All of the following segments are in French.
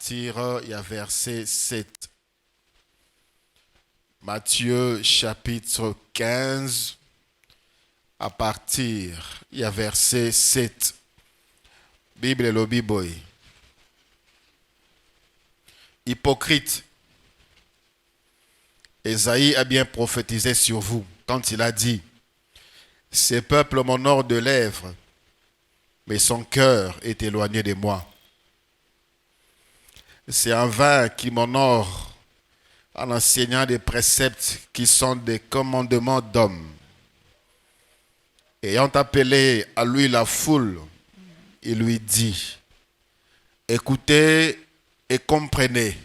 partir, il y a verset 7. Matthieu chapitre 15, à partir, il y a verset 7. Bible et lobby boy. Hypocrite. Ésaïe a bien prophétisé sur vous quand il a dit: ce peuple m'honore de lèvres, mais son cœur est éloigné de moi. C'est en vain qu'il m'honore en enseignant des préceptes qui sont des commandements d'hommes. Ayant appelé à lui la foule, il lui dit: écoutez et comprenez.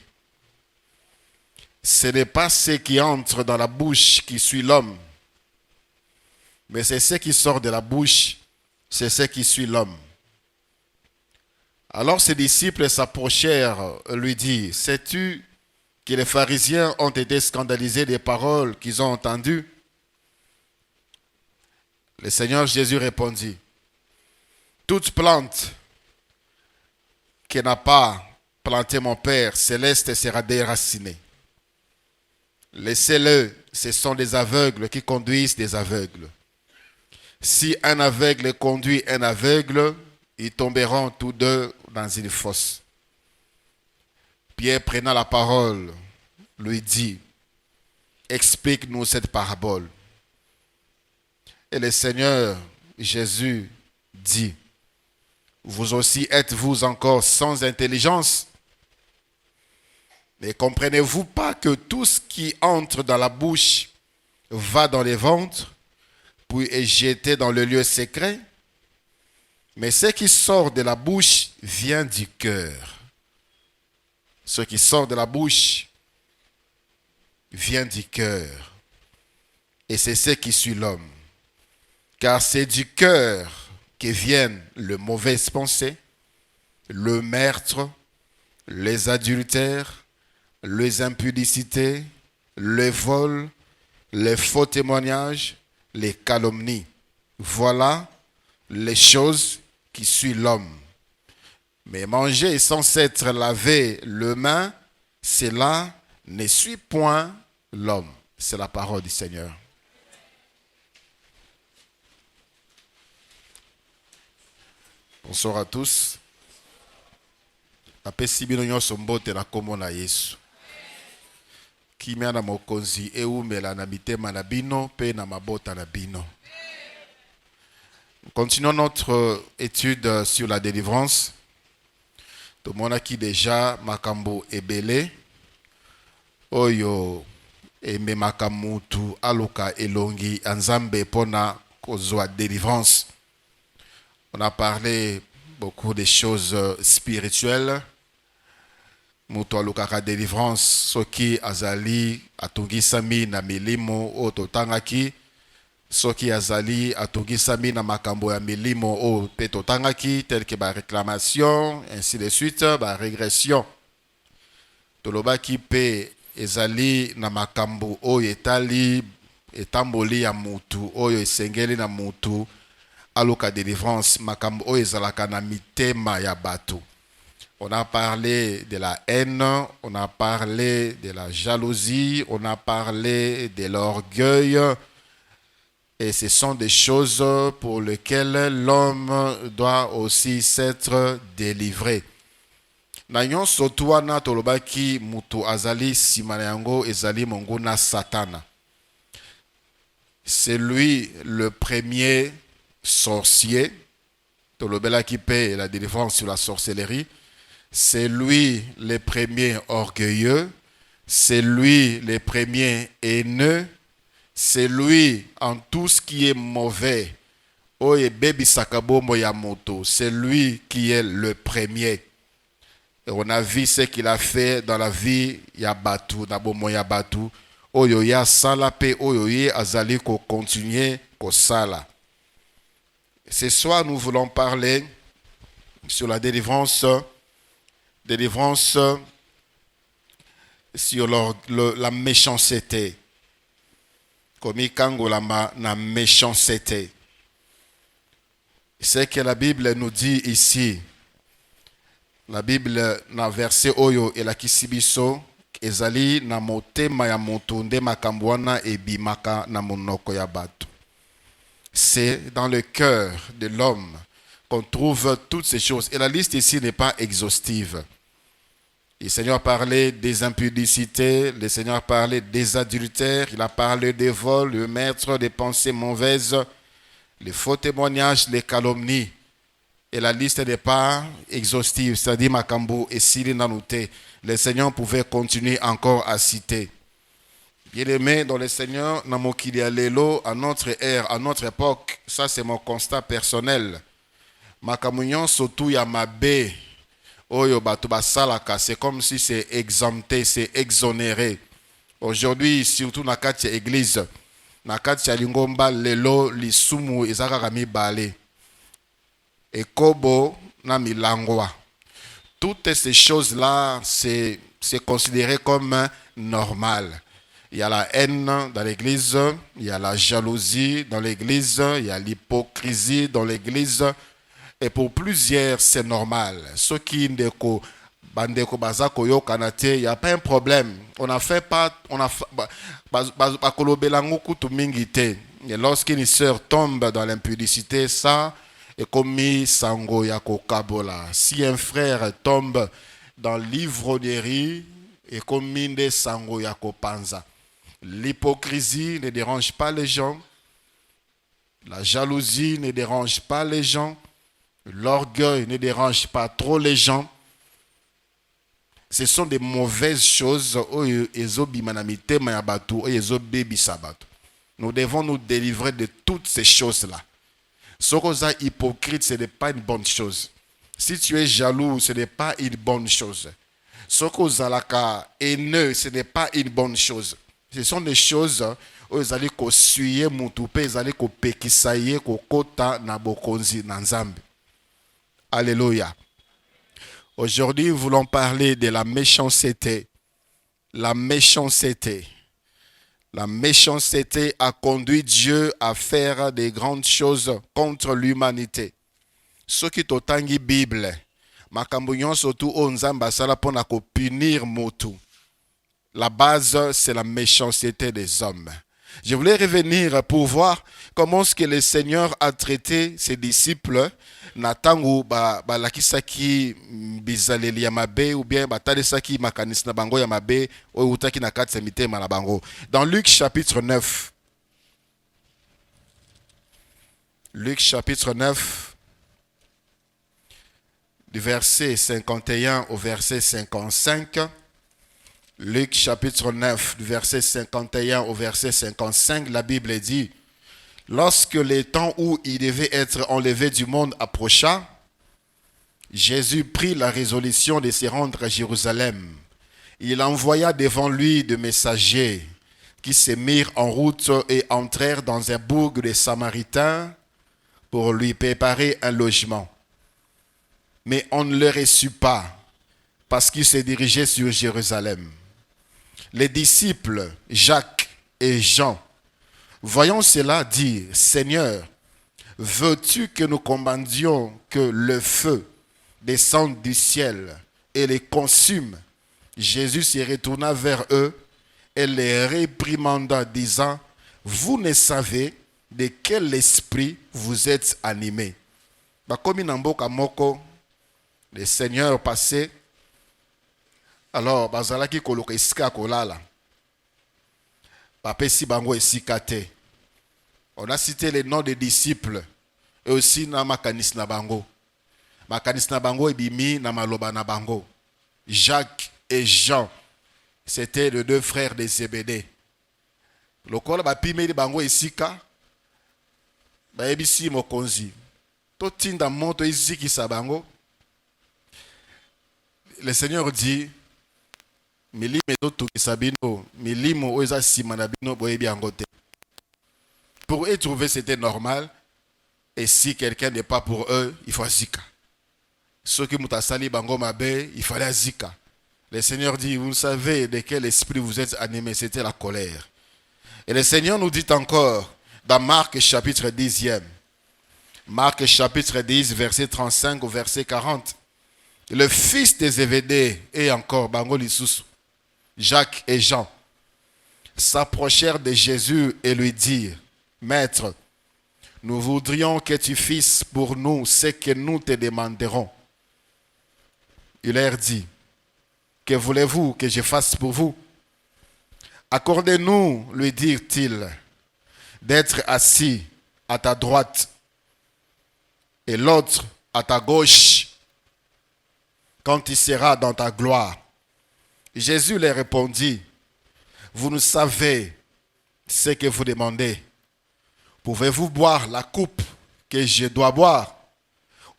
Ce n'est pas ce qui entre dans la bouche qui suit l'homme, mais c'est ce qui sort de la bouche, c'est ce qui suit l'homme. Alors ses disciples s'approchèrent, lui dirent: sais-tu que les pharisiens ont été scandalisés des paroles qu'ils ont entendues? Le Seigneur Jésus répondit: toute plante qui n'a pas planté mon Père céleste sera déracinée. Laissez-le, ce sont des aveugles qui conduisent des aveugles. Si un aveugle conduit un aveugle, ils tomberont tous deux dans une fosse. Pierre, prenant la parole, lui dit: explique-nous cette parabole. Et le Seigneur Jésus dit: vous aussi êtes-vous encore sans intelligence? Ne comprenez-vous pas que tout ce qui entre dans la bouche va dans les ventres, puis est jeté dans le lieu secret? Mais ce qui sort de la bouche vient du cœur. Ce qui sort de la bouche vient du cœur. Et c'est ce qui suit l'homme. Car c'est du cœur que viennent les mauvaises pensées, le meurtre, les adultères, les impudicités, les vols, les faux témoignages, les calomnies. Voilà les choses qui suivent l'homme. Mais manger sans s'être lavé les mains, cela ne suit point l'homme. C'est la parole du Seigneur. Bonsoir à tous. Napesi bino nyonso mbote na kombo na Yesu. Kimia na mokonzi eumela na mitema na bino pe na mabota na bino. Continuons notre étude sur la délivrance. Tomonaki déjà makambo ebele oyo ememaka mutu aluka elongi anzambe pona kozwa délivrance. On a parlé beaucoup de choses spirituelles. Mutu alukaka délivrance soki azali atungisami na milimo o totangaki, soki azali atungisami na makambo ya milimo o pe totangaki, tel que ba réclamation, ainsi de suite, ba régression. Tolobaki pe ezali na makambo oyo etali etamboli ya mutu oyo esengeli na mutu aluka délivrance, makambo oyo ezalaka na mitema ya bato. On a parlé de la haine, on a parlé de la jalousie, on a parlé de l'orgueil. Et ce sont des choses pour lesquelles l'homme doit aussi s'être délivré. Nanyon sotuana tolobaki mutu azali simayango ezali monguna satana. C'est lui le premier sorcier. Tolobela qui paie la délivrance sur la sorcellerie. C'est lui le premier orgueilleux. C'est lui le premier haineux. C'est lui en tout ce qui est mauvais. Oye baby sakabomo ya moto. C'est lui qui est le premier. Et on a vu ce qu'il a fait dans la vie ya batu, nabomo ya batu. Oyo ya sala pe oyo ye azali ko continuer ko sala. Ce soir, nous voulons parler sur la délivrance sur la méchanceté. Comme kangolama na méchanceté. Ce que la Bible nous dit ici, La Bible na verset oyo elakisi biso ezali na motema ya moto nde makambo wana ebimaka na monoko ya bato. C'est dans le cœur de l'homme qu'on trouve toutes ces choses. Et la liste ici n'est pas exhaustive. Le Seigneur a parlé des impudicités, le Seigneur a parlé des adultères, il a parlé des vols, le maître des pensées mauvaises, les faux témoignages, les calomnies. Et la liste n'est pas exhaustive, c'est-à-dire Makambo et Sili Nanouté. Le Seigneur pouvait continuer encore à citer. Bien-aimé dans le Seigneur, Namokili Alelo, à notre ère, à notre époque, ça c'est mon constat personnel. Makamunyon surtout Yamabe. C'est comme si c'est exempté, c'est exonéré. Aujourd'hui, surtout dans la église, dans la lingomba, lelo, lisumu, izakakami bale. Et kobo, na milangwa. Toutes ces choses-là, c'est considéré comme normal. Il y a la haine dans l'église, il y a la jalousie dans l'église, il y a l'hypocrisie dans l'église. Et pour plusieurs, c'est normal. Ceux qui ndeko bandeko bazako yo kanate, il n'y a pas un problème. On a fait pas, on a et lorsqu'une sœur tombe dans l'impudicité, ça est comme sango yako kabola. Si un frère tombe dans l'ivrognerie, et comme minde sango yako panza. L'hypocrisie ne dérange pas les gens. La jalousie ne dérange pas les gens. L'orgueil ne dérange pas trop les gens. Ce sont des mauvaises choses. Nous devons nous délivrer de toutes ces choses-là. Ce qu'on a hypocrite, ce n'est pas une bonne chose. Si tu es jaloux, ce n'est pas une bonne chose. Ce qu'on a haineux, ce n'est pas une bonne chose. Ce sont des choses où ils allaient suyer mutupe, ils allaient pekisaye, kota na bokonzi na nzambe. Alléluia. Aujourd'hui, nous voulons parler de la méchanceté. La méchanceté. La méchanceté a conduit Dieu à faire des grandes choses contre l'humanité. Ce qui totangi Bible, makambo nyonso tu onzamba sala pona ko punir motu. La base, c'est la méchanceté des hommes. Je voulais revenir pour voir comment est-ce que le Seigneur a traité ses disciples natangu lakisaki bizaleli ya mabe ou bien batalisaki makanisi na bango ya mabe o utaki na kati ya mitema na bango. Dans Luc chapitre 9. Luc chapitre 9 du verset 51 au verset 55. Luc chapitre 9, du verset 51 au verset 55, la Bible dit: lorsque le temps où il devait être enlevé du monde approcha, Jésus prit la résolution de se rendre à Jérusalem. Il envoya devant lui des messagers qui se mirent en route et entrèrent dans un bourg des Samaritains pour lui préparer un logement. Mais on ne le reçut pas parce qu'il se dirigeait sur Jérusalem. Les disciples Jacques et Jean, voyant cela, dirent: Seigneur, veux-tu que nous commandions que le feu descende du ciel et les consume? Jésus se retourna vers eux et les réprimanda, disant: vous ne savez de quel esprit vous êtes animés. Bakomi namboka moko, le Seigneur passé. Alors, bazalaki koloka esika kolala. Papesi bango esika te. On a cité les noms des disciples et aussi na makanis na bango. Makanis na bango ebimi na maloba na bango. Jacques et Jean, c'était les deux frères de Zébédée. Lokola bapimeli bango esika, baebisi mokonzi. Totinda moto eziki sa bango. Le Seigneur dit: pour eux trouver c'était normal, et si quelqu'un n'est pas pour eux, il faut zika. Ceux qui mutasali bango mabe, il fallait zika. Le Seigneur dit: vous savez de quel esprit vous êtes animés, c'était la colère. Et le Seigneur nous dit encore dans Marc chapitre 10, Marc chapitre 10, verset 35 au verset 40. le fils de Zébédée et encore Bango Lisusu, Jacques et Jean, s'approchèrent de Jésus et lui dirent, Maître, nous voudrions que tu fasses pour nous ce que nous te demanderons. Il leur dit, que voulez-vous que je fasse pour vous? Accordez-nous, lui dirent-ils, d'être assis à ta droite et l'autre à ta gauche quand tu seras dans ta gloire. Jésus leur répondit, vous ne savez ce que vous demandez. Pouvez-vous boire la coupe que je dois boire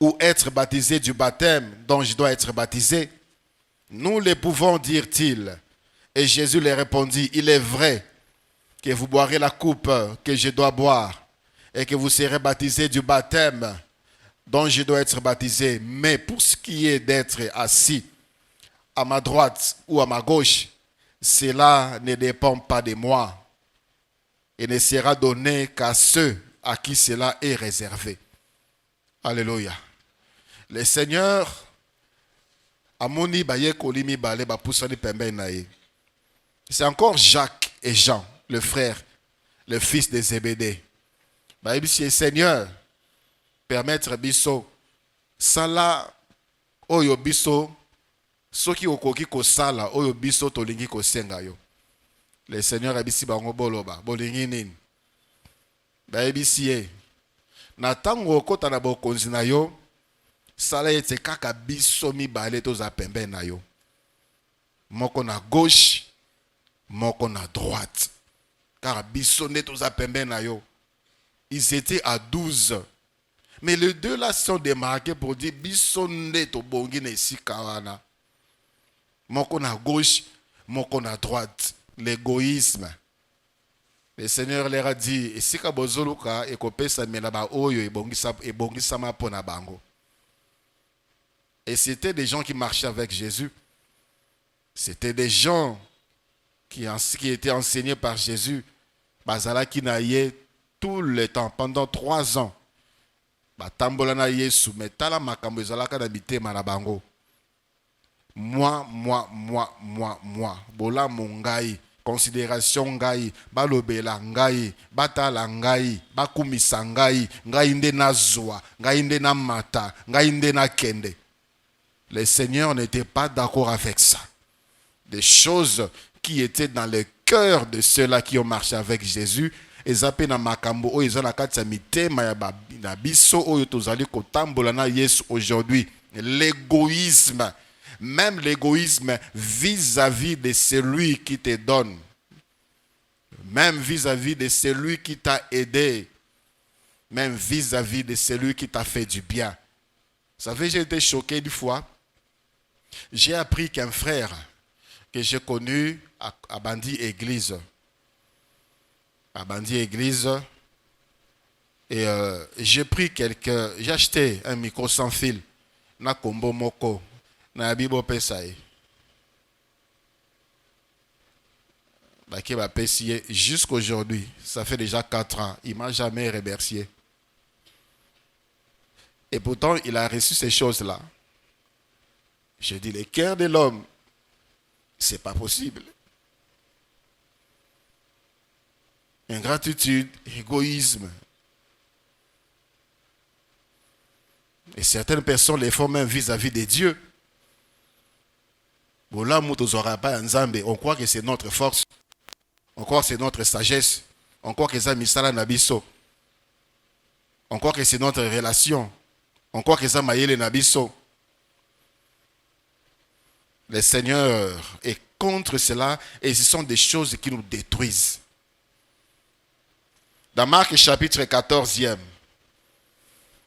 ou être baptisé du baptême dont je dois être baptisé? Nous le pouvons, dirent-ils. Et Jésus leur répondit, il est vrai que vous boirez la coupe que je dois boire et que vous serez baptisé du baptême dont je dois être baptisé. Mais pour ce qui est d'être assis à ma droite ou à ma gauche, cela ne dépend pas de moi et ne sera donné qu'à ceux à qui cela est réservé. Alléluia. Le Seigneur amoni baye kolimi bale ba pusani pembe nae. C'est encore Jacques et Jean, le frère, le fils de Zébédée. Bah, le Seigneur, permettre biso, sala, oyo biso, soki okoki ko sala, oyo biso tolingi ko senga yo. Le Seigneur abisi bango boloba, bolingi nini. Bah, ebisi na tango okota na bokonzi na yo, sala ete kaka biso mibale toza pembe na yo. Moko na gauche, moko na droite. Car biso ne toza pembe na yo. Ils étaient à 12. Mais les deux là sont démarqués pour dire biso ne to bongi na esika wana. Moko na gauche, moko na droite. L'égoïsme. Le Seigneur leur a dit, esika bozoluka ekopesa melaba oyo ebongisa mapona bango. Et c'était des gens qui marchaient avec Jésus. C'était des gens qui étaient enseignés par Jésus. Bazala qui naïe tout le temps, pendant 3 ans. Batambola na Yesu, mais tala makambo ezalaka na bitema na bango. Moi. Bola mongai, considération ngai, balobela ngai, batala ngai, bakumisa ngai, ngai nde na zwa, ngai nde na mata, ngai nde na kende. Le Seigneur n'était pas d'accord avec ça. Des choses qui étaient dans le cœur de ceux-là qui ont marché avec Jésus. Ezape na makambo o ezana kati mitema ya na biso oyo tozali kotambola na Yesu aujourd'hui. L'égoïsme, même l'égoïsme vis-à-vis de celui qui te donne, même vis-à-vis de celui qui t'a aidé, même vis-à-vis de celui qui t'a fait du bien. Vous savez, j'ai été choqué une fois. J'ai appris qu'un frère que j'ai connu à Bandi Église, et j'ai pris j'ai acheté un micro sans fil, na kombo moko, na bibo pesaï. Jusqu'aujourd'hui, ça fait déjà 4 ans, il ne m'a jamais remercié. Et pourtant, il a reçu ces choses-là. Je dis, le cœur de l'homme, c'est pas possible. Ingratitude, égoïsme. Et certaines personnes les font même vis-à-vis de Dieu. On croit que c'est notre force. On croit que c'est notre sagesse. On croit que c'est misala nabiso. On croit que c'est notre relation. On croit que c'est mayele nabiso. Le Seigneur est contre cela et ce sont des choses qui nous détruisent. Dans Marc chapitre 14e,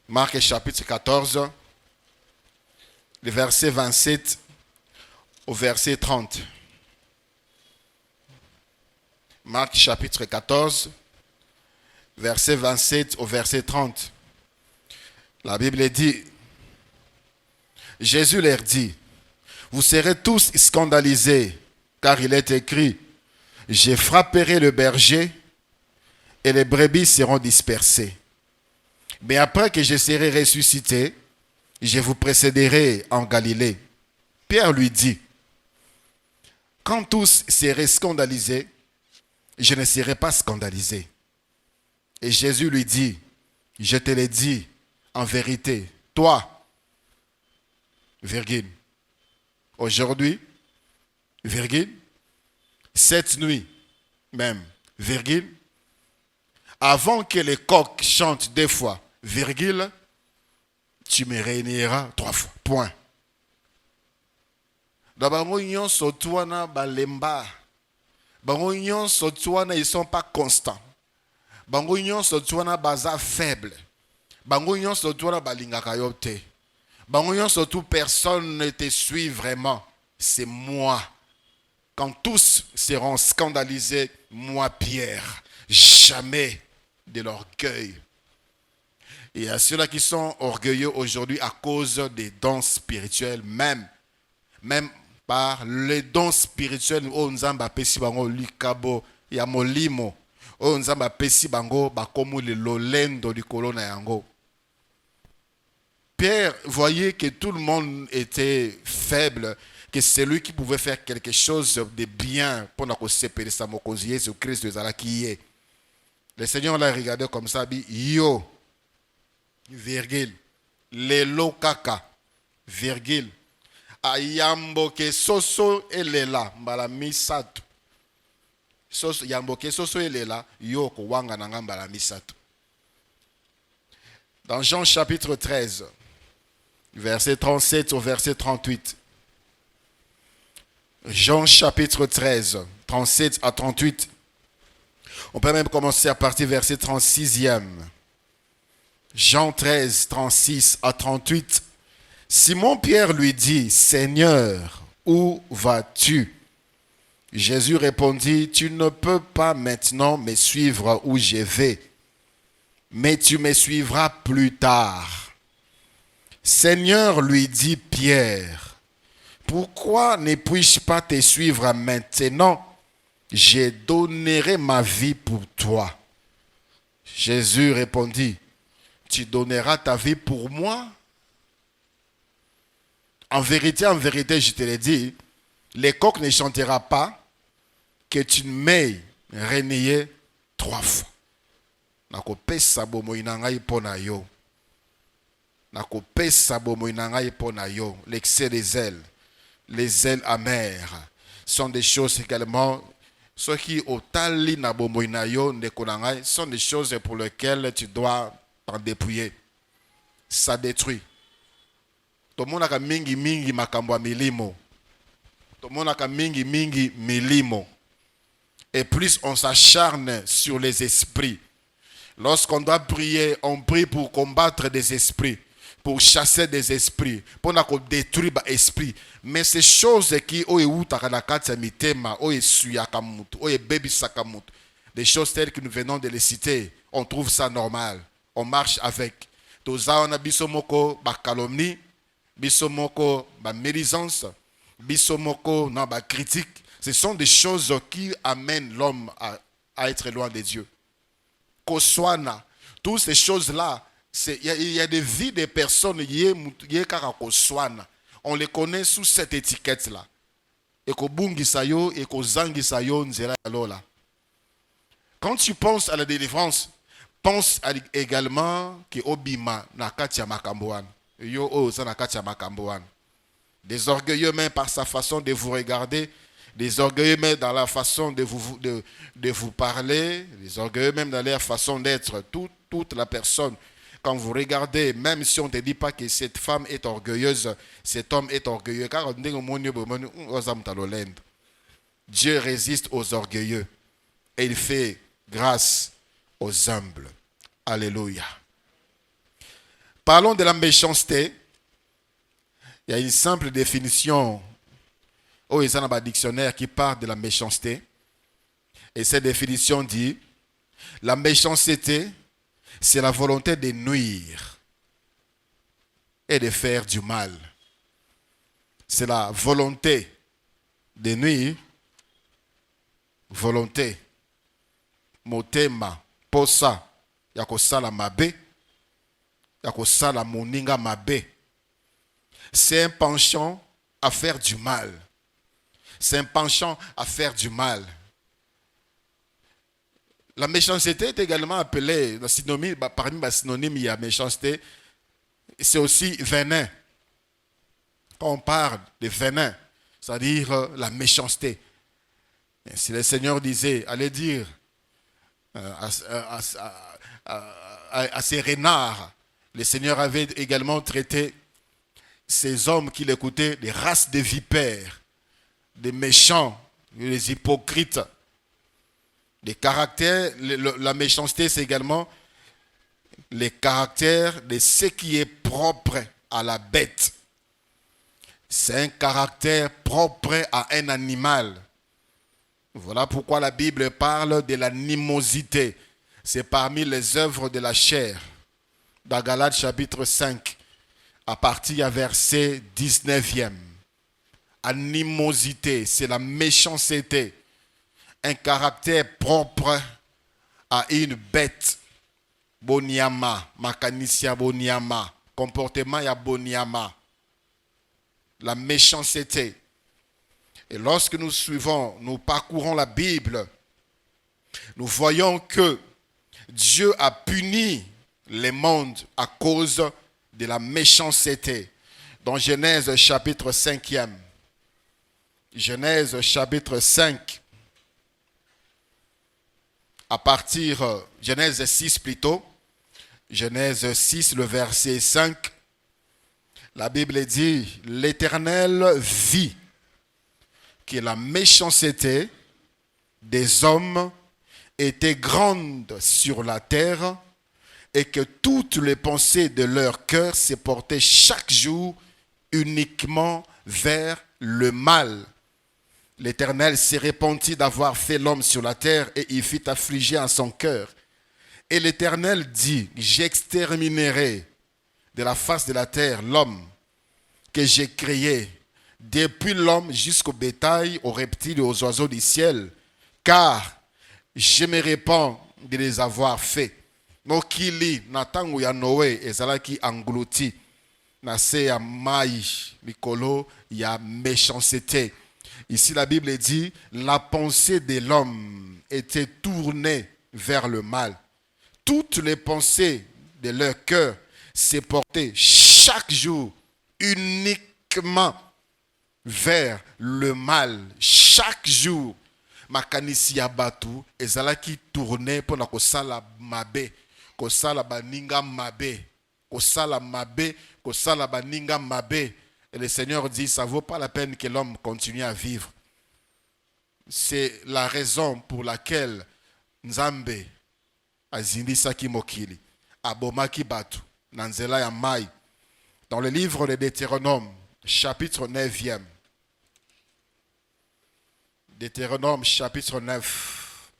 Marc chapitre 14, le verset 27 au verset 30. Marc chapitre 14, verset 27 au verset 30. La Bible dit, Jésus leur dit, vous serez tous scandalisés, car il est écrit, je frapperai le berger et les brebis seront dispersées. Mais après que je serai ressuscité, je vous précéderai en Galilée. Pierre lui dit, quand tous seraient scandalisés, je ne serai pas scandalisé. Et Jésus lui dit, je te l'ai dit en vérité, toi, virgule, aujourd'hui, virgule, cette nuit même, virgule, avant que les coqs chantent 2 fois, virgule, tu me réuniras 3 fois, point. Dans bango nyonso tuana balemba, bango nyonso tuana ils sont pas constants. Bango nyonso tuana baza faible. Bango nyonso tuana balingaka yo te. Bango nyonso tout personne ne te suit vraiment. C'est moi. Quand tous seront scandalisés, moi Pierre, jamais de l'orgueil. Et à ceux-là qui sont orgueilleux aujourd'hui à cause des dons spirituels, même par les dons spirituels, o nzamba pesi bango likabo ya molimo, o nzamba pesi bango bakomu le lolendo likolo na yango. Pierre voyait que tout le monde était faible, que c'est lui qui pouvait faire quelque chose de bien pour nous séparer sa mokozi Jésus-Christ de Zalaki. Le Seigneur l'a regardé comme ça, dit yo, virgule, lelo kaka, virgule, ayambo ke soso elela, mbala misatu. Soso, yambo ke soso elela, yo ko wanga nanga mbala misatu. Dans Jean chapitre 13, verset 37 au verset 38. Jean chapitre 13, 37 à 38. On peut même commencer à partir du verset 36e. Jean 13, 36 à 38. Simon-Pierre lui dit, Seigneur, où vas-tu? Jésus répondit, tu ne peux pas maintenant me suivre où je vais, mais tu me suivras plus tard. Seigneur, lui dit Pierre, pourquoi ne puis-je pas te suivre maintenant? Je donnerai ma vie pour toi. Jésus répondit, tu donneras ta vie pour moi? En vérité, je te l'ai dit, les coqs ne chantera pas que tu m'aies renié 3 fois. Nakopesa bomoi na ngai pona yo. Nakopesa bomoi na ngai pona yo. L'excès des ailes amères sont des choses également. Ceux qui au tali na bomoi na yo ndekonangai sont des choses pour lesquelles tu dois t'en dépouiller. Ça détruit. Tomonaka mingi mingi makambo milimo. Tomonaka mingi mingi milimo. Et plus on s'acharne sur les esprits. Lorsqu'on doit prier, on prie pour combattre des esprits, pour chasser des esprits, pour détruire des esprits. Mais ces choses qui des choses telles que nous venons de les citer, on trouve ça normal. On marche avec. On a bisomoko ba calomnie, bisomoko ba médisance, bisomoko na ba critique. Ce sont des choses qui amènent l'homme à être loin de Dieu. Koswana, toutes ces choses-là, il y a des vies des personnes, on les connaît sous cette étiquette-là. Quand tu penses à la délivrance, pense également que Obima Nakatia Makamboan. Des orgueilleux même par sa façon de vous regarder, des orgueilleux même dans la façon de vous parler, des orgueilleux même dans leur façon d'être, toute la personne. Quand vous regardez, même si on ne te dit pas que cette femme est orgueilleuse, cet homme est orgueilleux, car Dieu résiste aux orgueilleux et il fait grâce aux humbles. Alléluia. Parlons de la méchanceté. Il y a une simple définition au dictionnaire qui parle de la méchanceté. Et cette définition dit, la méchanceté, c'est la volonté de nuire et de faire du mal. C'est la volonté de nuire, volonté, motema, posa, yakosala mabe, yakosala moninga mabe, c'est un penchant à faire du mal. C'est un penchant à faire du mal. La méchanceté est également appelée, parmi les synonymes, il y a méchanceté, c'est aussi venin. Quand on parle de venin, c'est-à-dire la méchanceté. Et si le Seigneur disait, allez dire à ces renards, le Seigneur avait également traité ces hommes qui l'écoutaient des races de vipères, des méchants, des hypocrites, des caractères. La méchanceté, c'est également les caractères de ce qui est propre à la bête. C'est un caractère propre à un animal. Voilà pourquoi la Bible parle de l'animosité. C'est parmi les œuvres de la chair. Dans Galates chapitre 5, à partir du verset 19e. Animosité, c'est la méchanceté. Un caractère propre à une bête. Boniama, makanisia boniama. Comportement ya boniama. La méchanceté. Et lorsque nous parcourons la Bible, nous voyons que Dieu a puni les mondes à cause de la méchanceté. Dans Genèse chapitre 5e. Genèse chapitre 5. À partir, Genèse 6 plutôt. Genèse 6, le verset 5. La Bible dit, l'Éternel vit que la méchanceté des hommes était grande sur la terre et que toutes les pensées de leur cœur se portaient chaque jour uniquement vers le mal. L'Éternel s'est repenti d'avoir fait l'homme sur la terre et il fit affliger en son cœur. Et l'Éternel dit, j'exterminerai de la face de la terre l'homme que j'ai créé, depuis l'homme jusqu'au bétail, aux reptiles et aux oiseaux du ciel, car je me répands de les avoir faits. Mokili natangu ya Noé ezalaki englouti na se ya mai mikolo ya méchanceté. Ici la Bible dit la pensée de l'homme était tournée vers le mal. Toutes les pensées de leur cœur se portaient chaque jour uniquement vers le mal. Chaque jour, makanisi ya batu ezalaki tourné pour na kosala mabe, kosala baninga mabe, kosala mabe, kosala baninga mabe. Et le Seigneur dit, ça ne vaut pas la peine que l'homme continue à vivre. C'est la raison pour laquelle Nzambe azindisaki mokili, abomaki batu, nanzela ya mai. Dans le livre de Deutéronome, chapitre 9e. Deutéronome, chapitre 9.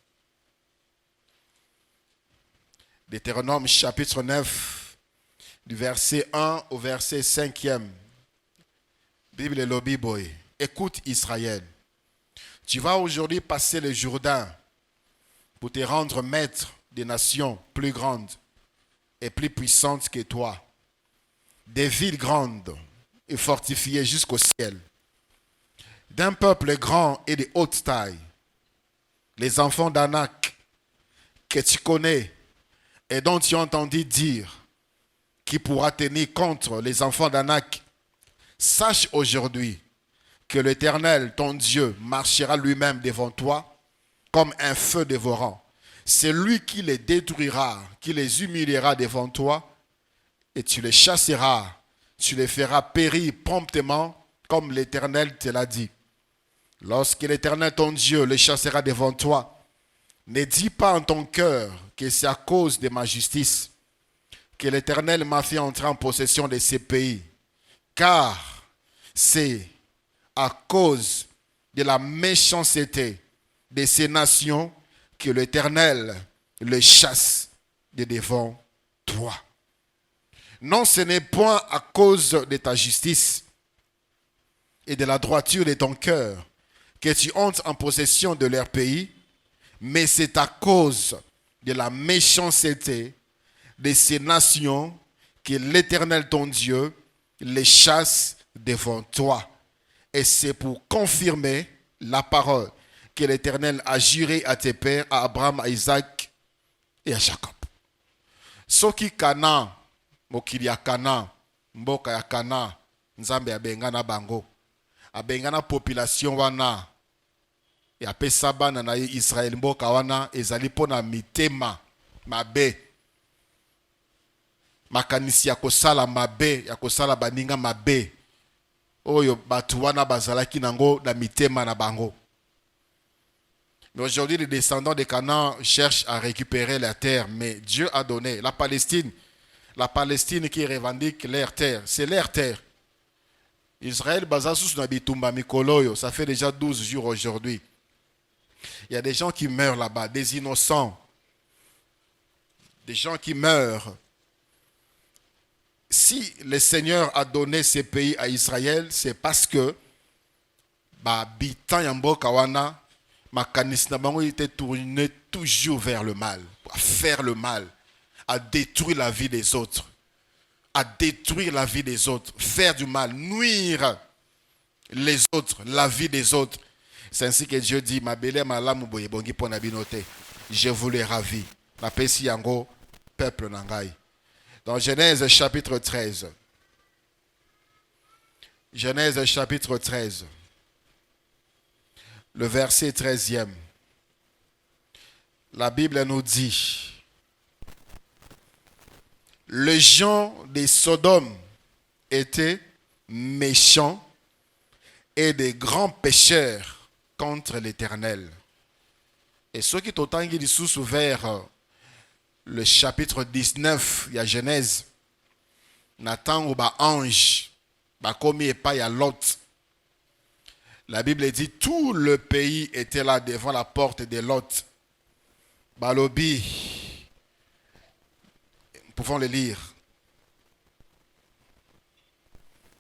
Deutéronome, chapitre 9, du verset 1 au verset 5e. Bible et lobby boy. Écoute Israël. Tu vas aujourd'hui passer le Jourdain pour te rendre maître des nations plus grandes et plus puissantes que toi. Des villes grandes et fortifiées jusqu'au ciel. D'un peuple grand et de haute taille. Les enfants d'Anak que tu connais et dont tu as entendu dire qui pourra tenir contre les enfants d'Anak. Sache aujourd'hui que l'Éternel, ton Dieu, marchera lui-même devant toi comme un feu dévorant. C'est lui qui les détruira, qui les humiliera devant toi, et tu les chasseras, tu les feras périr promptement, comme l'Éternel te l'a dit. Lorsque l'Éternel, ton Dieu, les chassera devant toi, ne dis pas en ton cœur que c'est à cause de ma justice que l'Éternel m'a fait entrer en possession de ces pays. Car c'est à cause de la méchanceté de ces nations que l'Éternel les chasse de devant toi. Non, ce n'est point à cause de ta justice et de la droiture de ton cœur que tu entres en possession de leur pays, mais c'est à cause de la méchanceté de ces nations que l'Éternel ton Dieu les chasse devant toi. Et c'est pour confirmer la parole que l'Éternel a juré à tes pères, à Abraham, à Isaac et à Jacob. Soki Kana, mokili ya Kana, mboka ya Kana, nzambe abengana bango. Abengana population wana. Ya pesa bana na Israel mboka wana ezali pona mitema mabe. Makanisi ya kosala mabe, ya kosala baninga mabe. Oyo batu wana bazalaki nango na mitema na bango. Mais aujourd'hui, les descendants de Canaan cherchent à récupérer la terre, mais Dieu a donné la Palestine qui revendique leur terre, c'est leur terre. Israël, Bazasus Nabitumba Mikoloyo, ça fait déjà 12 jours aujourd'hui. Il y a des gens qui meurent là-bas, des innocents, des gens qui meurent. Si le Seigneur a donné ces pays à Israël, c'est parce que habitant Yambo Kawana, Makanis Nabango était tourné toujours vers le mal, à faire le mal, à détruire la vie des autres, à détruire la vie des autres, faire du mal, nuire les autres, la vie des autres. C'est ainsi que Dieu dit, ma belle malamu boye bongi pona binote, je vous les ravis. Ma pesi yango peuple nangai. Dans Genèse chapitre 13. Genèse chapitre 13. Le verset 13e. La Bible nous dit, les gens de Sodome étaient méchants et des grands pécheurs contre l'Éternel. Et ceux qui t'otangi dissous vers le chapitre 19, il y a Genèse, Nathan ou ange, komi et pas ya Lot. La Bible dit tout le pays était là devant la porte de Lot. Balobi, nous pouvons le lire.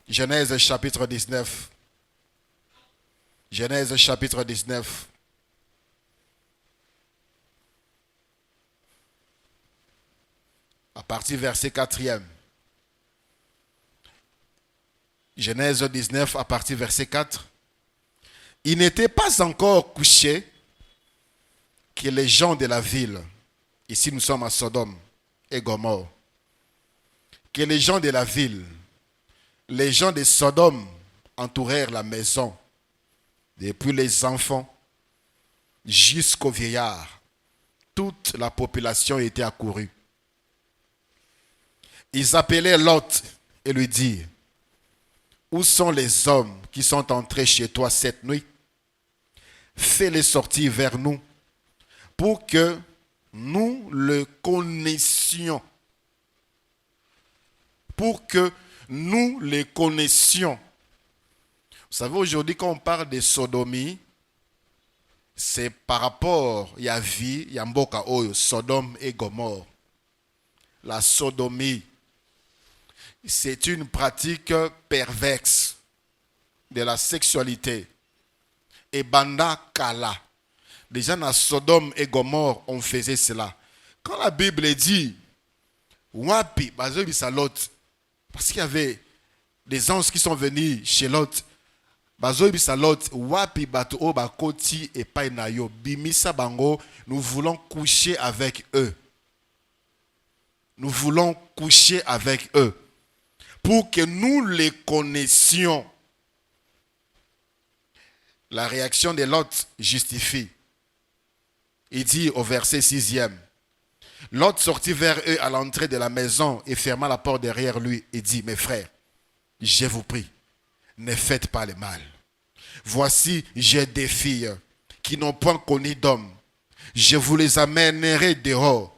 Genèse chapitre 19. Genèse chapitre 19. À partir verset 4e. Genèse 19 à partir verset 4. Il n'était pas encore couché que les gens de la ville, ici nous sommes à Sodome et Gomorrhe, que les gens de la ville, les gens de Sodome entourèrent la maison, depuis les enfants jusqu'aux vieillards. Toute la population était accourue. Ils appelaient Lot et lui dirent, où sont les hommes qui sont entrés chez toi cette nuit? Fais-les sortir vers nous pour que nous le connaissions. Pour que nous les connaissions. Vous savez, aujourd'hui, quand on parle de sodomie, c'est par rapport à la vie, à Mboka Oyo, Sodome et Gomorrhe. La sodomie, c'est une pratique perverse de la sexualité. Et Banda Kala. Déjà dans Sodome et Gomorrhe, on faisait cela. Quand la Bible dit, Wapi, Lot, parce qu'il y avait des anges qui sont venus chez Lot, Lot, Wapi, Bato, Bakoti et Painayo, Bimisa Bango, nous voulons coucher avec eux. Nous voulons coucher avec eux. Pour que nous les connaissions. La réaction de Lot justifie. Il dit au verset 6e, Lot sortit vers eux à l'entrée de la maison et ferma la porte derrière lui et dit, mes frères, je vous prie, ne faites pas le mal. Voici, j'ai des filles qui n'ont point connu d'homme. Je vous les amènerai dehors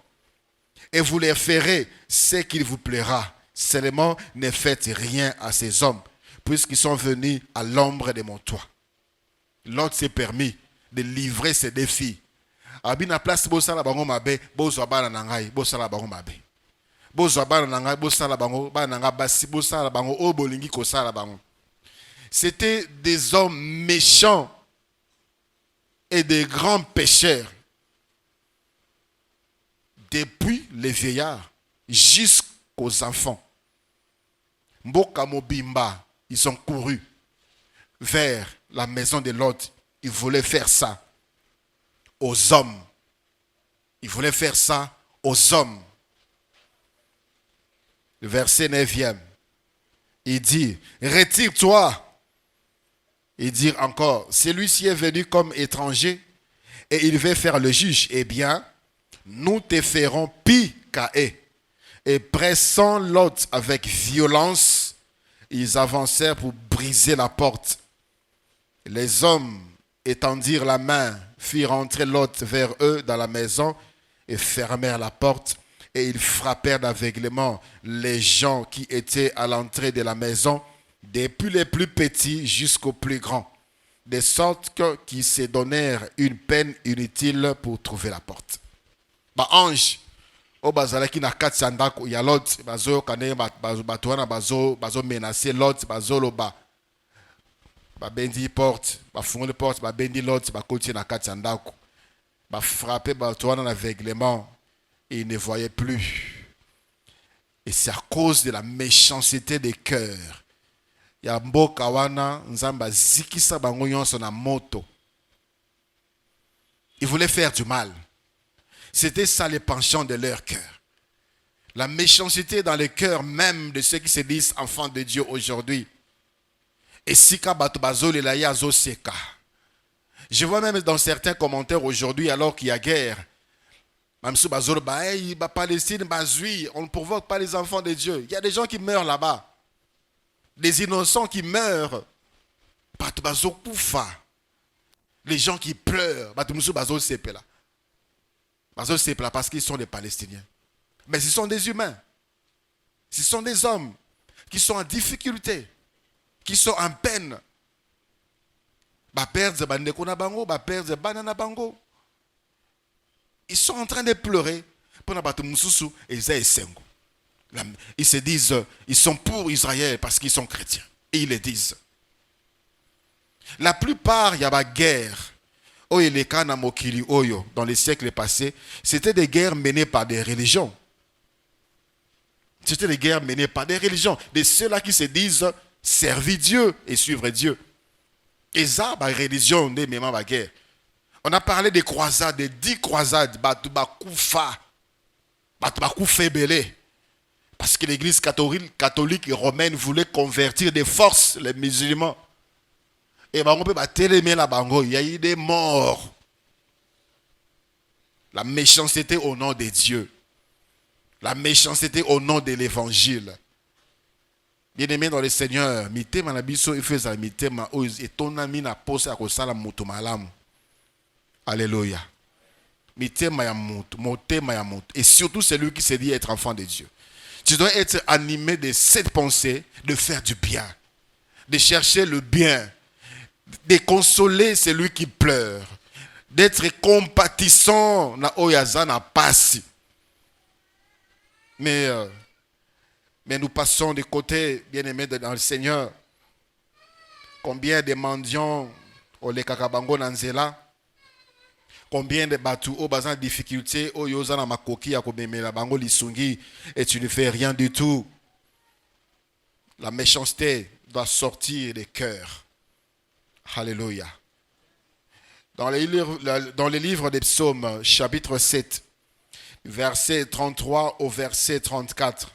et vous les ferez ce qu'il vous plaira. Seulement, ne faites rien à ces hommes, puisqu'ils sont venus à l'ombre de mon toit. L'autre s'est permis de livrer ses défis. Abina place bosala bango mabe, bozwa bana nangai, bosala bango mabe. Bozwa bana nangai, bosala bango, bana nanga basi, bosala bango, o bolingi kosala bango. C'était des hommes méchants et des grands pécheurs. Depuis les vieillards jusqu'aux enfants. Mboka Mobimba, ils ont couru vers la maison de Lot. Ils voulaient faire ça aux hommes. Ils voulaient faire ça aux hommes. Le verset 9e. Il dit, retire-toi. Il dit encore, celui-ci est venu comme étranger et il veut faire le juge. Eh bien, nous te ferons pis qu'à eux. Et pressant Lot avec violence, ils avancèrent pour briser la porte. Les hommes étendirent la main, firent entrer Lot vers eux dans la maison et fermèrent la porte. Et ils frappèrent d'aveuglement les gens qui étaient à l'entrée de la maison, depuis les plus petits jusqu'aux plus grands, de sorte qu'ils se donnèrent une peine inutile pour trouver la porte. Ba ange, o bazalaki na kati ya ndako ya Lot, bazoyoka ndenge bato wana bazo menacer Lot, bazoloba babendi porte, bafungoli porte, babendi Lot, bakoti na kati ya ndako, bafrappe bato wana na aveuglement. Et il ne voyait plus. Et c'est à cause de la méchanceté des cœurs. Ya mboka wana nzamba zikisa bango nyonso na moto. Ils voulaient faire du mal. C'était ça les penchants de leur cœur. La méchanceté dans le cœur même de ceux qui se disent enfants de Dieu aujourd'hui. Et sika bato bazole la ya zo seka. Je vois même dans certains commentaires aujourd'hui, alors qu'il y a guerre, même si Palestine, on ne provoque pas les enfants de Dieu. Il y a des gens qui meurent là-bas. Des innocents qui meurent. Les gens qui pleurent. Parce qu'ils sont des Palestiniens. Mais ce sont des humains. Ce sont des hommes qui sont en difficulté, qui sont en peine. Ils sont en train de pleurer. Ils se disent, ils sont pour Israël parce qu'ils sont chrétiens. Et ils le disent. La plupart, il y a des guerres. Dans les siècles passés, c'était des guerres menées par des religions. C'était des guerres menées par des religions. De ceux-là qui se disent servir Dieu et suivre Dieu. Et ça, la religion, n'est même pas guerre. On a parlé des croisades, des 10 croisades. Parce que l'église catholique et romaine voulait convertir de force les musulmans. Et il y a eu des morts. La méchanceté au nom de Dieu. La méchanceté au nom de l'évangile. Bien-aimé dans le Seigneur, alléluia. Et surtout celui qui se dit être enfant de Dieu. Tu dois être animé de cette pensée de faire du bien, de chercher le bien, de consoler celui qui pleure, d'être compatissant na oyazana pasi. Mais nous passons de côté, bien-aimés dans le Seigneur. Combien de mendiants au lekakabango nanzela? Combien de bateaux au bazan de difficultés au yozana makoki ya komemela bango lisungi et tu ne fais rien du tout. La méchanceté doit sortir des cœurs. Alléluia. Dans les livres des psaumes, chapitre 7, verset 33 au verset 34.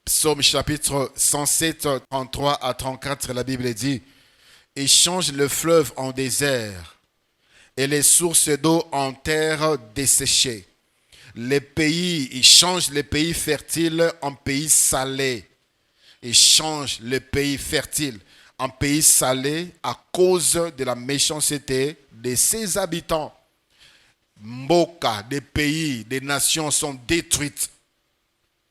Psaume chapitre 107, 33 à 34, la Bible dit: il change le fleuve en désert et les sources d'eau en terre desséchée. Les pays, il change les pays fertiles en pays salés. Il change les pays fertiles en pays salés à cause de la méchanceté de ses habitants. Mboka, des pays, des nations sont détruites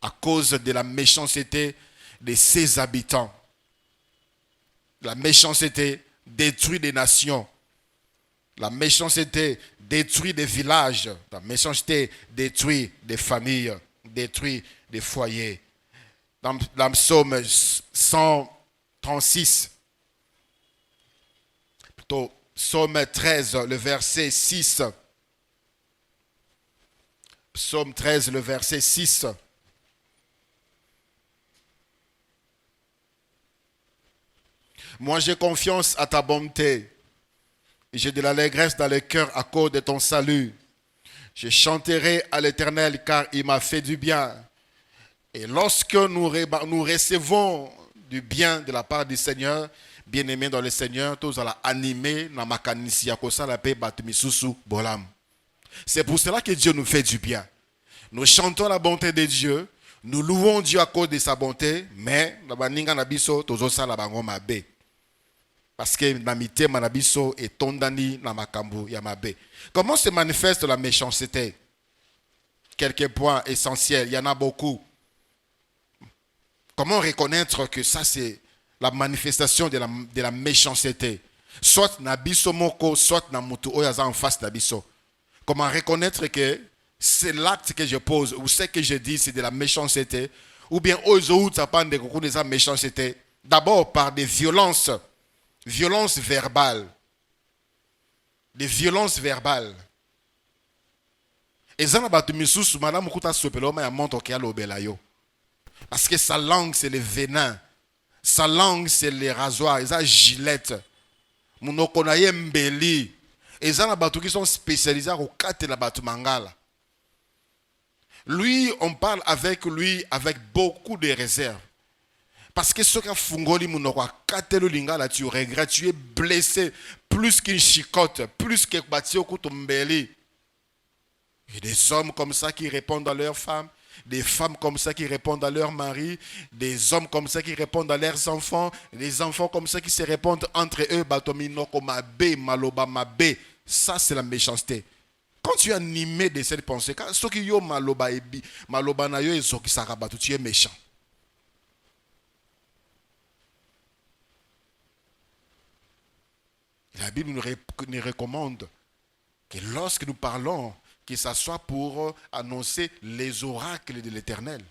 à cause de la méchanceté de ses habitants. La méchanceté détruit des nations. La méchanceté détruit des villages. La méchanceté détruit des familles, détruit des foyers. Dans le psaume 136, plutôt psaume 13, le verset 6. Psaume 13, le verset 6. Moi, j'ai confiance à ta bonté. J'ai de l'allégresse dans le cœur à cause de ton salut. Je chanterai à l'Éternel car il m'a fait du bien. Et lorsque nous recevons du bien de la part du Seigneur, bien-aimés dans le Seigneur, tous allons animer dans ma kanisi ya kosala pe batu misusu bolam. C'est pour cela que Dieu nous fait du bien. Nous chantons la bonté de Dieu, nous louons Dieu à cause de sa bonté, mais na baninga na biso tozosala bango mabe. Parce que na mitema na biso etondani na makambo ya mabe. Comment se manifeste la méchanceté? Quelques points essentiels, il y en a beaucoup. Comment reconnaître que ça c'est la manifestation de la méchanceté? Soit na biso moko, soit na mutu oyaza en face na biso. Comment reconnaître que c'est l'acte que je pose ou ce que je dis c'est de la méchanceté, ou bien ozo ça parle de la méchanceté? D'abord par des violences verbales. Des violences verbales. Et ça, madame Kouta Sopeloma ya montre qu'il y a l'obela yo. Parce que sa langue, c'est le venin. Sa langue, c'est les rasoirs. Ils ont gilette. Mounokonaye mbeli. Et ça, les bateaux qui sont spécialisés au kate la bateau mangala. Lui, on parle avec lui avec beaucoup de réserve. Parce que ce qu'a fungoli mounoko kate le lingala, tu regrettes, tu es blessé plus qu'une chicotte, plus que bati au couteau mbeli. Il y a des hommes comme ça qui répondent à leurs femmes, des femmes comme ça qui répondent à leurs maris, des hommes comme ça qui répondent à leurs enfants, des enfants comme ça qui se répondent entre eux, batominoko mabe, maloba mabe. Ça, c'est la méchanceté. Quand tu es animé de cette pensée, quand ceux qui yo maloba ebi, maloba na yo et ceux qui sarabatu, tu es méchant. La Bible nous recommande que lorsque nous parlons, que ce soit pour annoncer les oracles de l'Éternel,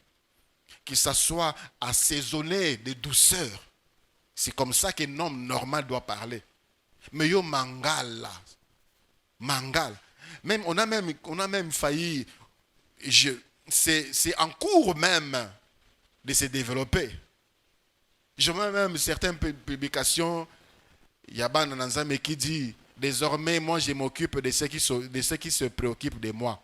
que ce soit assaisonné de douceur. C'est comme ça qu'un homme normal doit parler. Mais yo mangal, mangal. Même, on a même failli, c'est en cours même de se développer. Je vois même certaines publications, il y a un Nanzame qui dit, désormais, moi, je m'occupe de ceux qui se préoccupent de moi.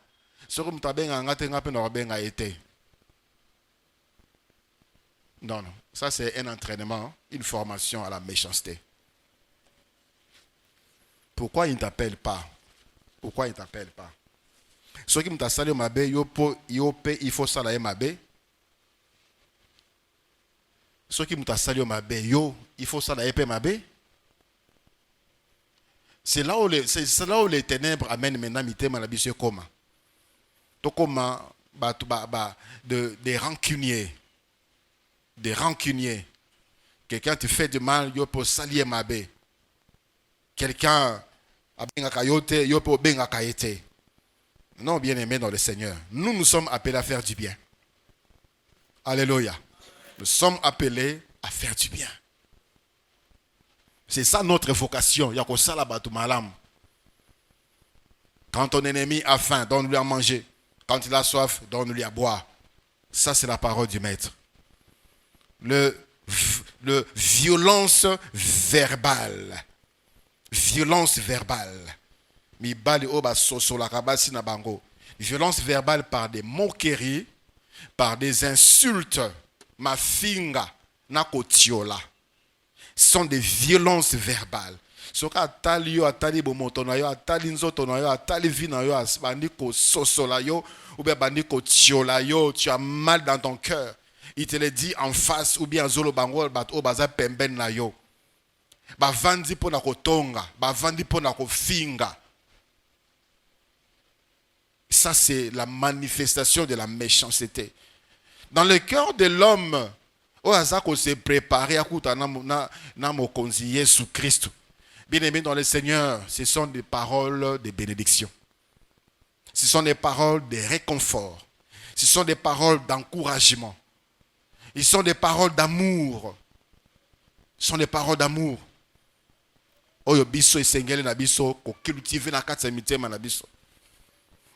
Non, non. Ça, c'est un entraînement, une formation à la méchanceté. Pourquoi il ne t'appelle pas? Pourquoi il ne t'appelle pas? Ceux qui m'ont salé mabe, il faut salayer mabe. Ceux qui m'ont salé mabe, il faut salayer mabe. C'est là où les ténèbres amènent maintenant mitema na biso koma. To koma des rancuniers. Des rancuniers. Quelqu'un te fait du mal, yo peut salir mabe. Quelqu'un a bengaka yote, yo peut bengaka ete. Non, bien aimé dans le Seigneur. Nous sommes appelés à faire du bien. Alléluia. Nous sommes appelés à faire du bien. C'est ça notre vocation. Quand ton ennemi a faim, donne-lui à manger. Quand il a soif, donne-lui à boire. Ça, c'est la parole du Maître. Le violence verbale. Violence verbale. Violence verbale par des moqueries, par des insultes. Ma finga, nakotiola. Sont des violences verbales. Soka atali yo atali bomoto na yo atali nzoto na yo atali vi na yo bandi ko sosola yo ou bien bandi ko tiola yo, tu as mal dans ton cœur. Il te le dit en face ou bien zolo bango bat o baza pemben na yo. Ba vandi pona ko tonga, ba vandi pona ko finga. Ça c'est la manifestation de la méchanceté. Dans le cœur de l'homme, au hasard qu'on s'est préparé à écouter na mokonzi Jésus Christ. Bien aimé dans le Seigneur, ce sont des paroles de bénédiction. Ce sont des paroles de réconfort. Ce sont des paroles d'encouragement. Ce sont des paroles d'amour. Ce sont des paroles d'amour. Oyo biso esengeli na biso ko cultiver na kati ya mitema na biso.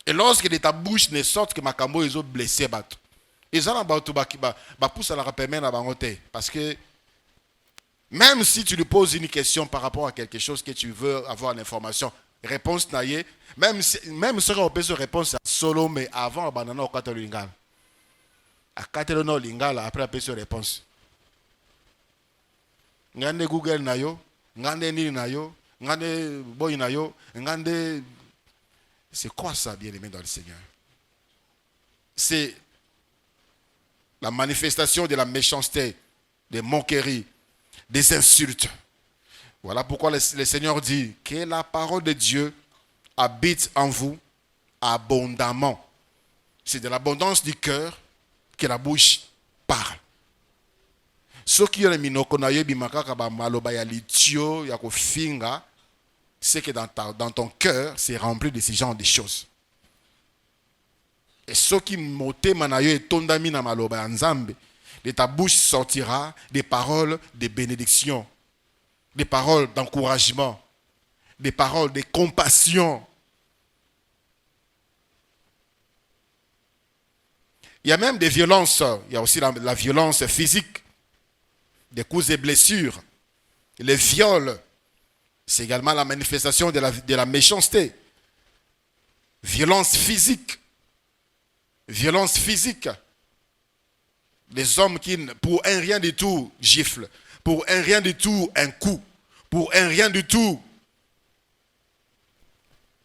Et lorsque de ta bouche ne sorte que makambo ezo blessé bato. Ils ont poussé à la repérer na bangote parce que Même si tu lui poses une question par rapport à quelque chose que tu veux avoir l'information, réponse naïe, même si on peut se répondre solo, mais avant, banana au katalo lingala. À katalo no lingala, après, on peut se réponse. Ngande Google nayo, ngande ni nayo, ngande boy nayo, ngande. C'est quoi ça, bien-aimé dans le Seigneur? C'est la manifestation de la méchanceté, des moqueries, des insultes. Voilà pourquoi le Seigneur dit que la parole de Dieu habite en vous abondamment. C'est de l'abondance du cœur que la bouche parle. Ce qui est minoko na yebi makaka ba maloba ya litio ya kofinga, c'est que dans ton cœur, c'est rempli de ce genre de choses. Et ce qui motema na yo etondami na maloba ya Nzambe, de ta bouche sortira des paroles de bénédiction, des paroles d'encouragement, des paroles de compassion. Il y a même des violences, il y a aussi la violence physique, des coups et blessures, les viols. C'est également la manifestation de la méchanceté. Violence physique. Violence physique. Les hommes qui, pour un rien du tout, giflent. Pour un rien du tout, un coup. Pour un rien du tout,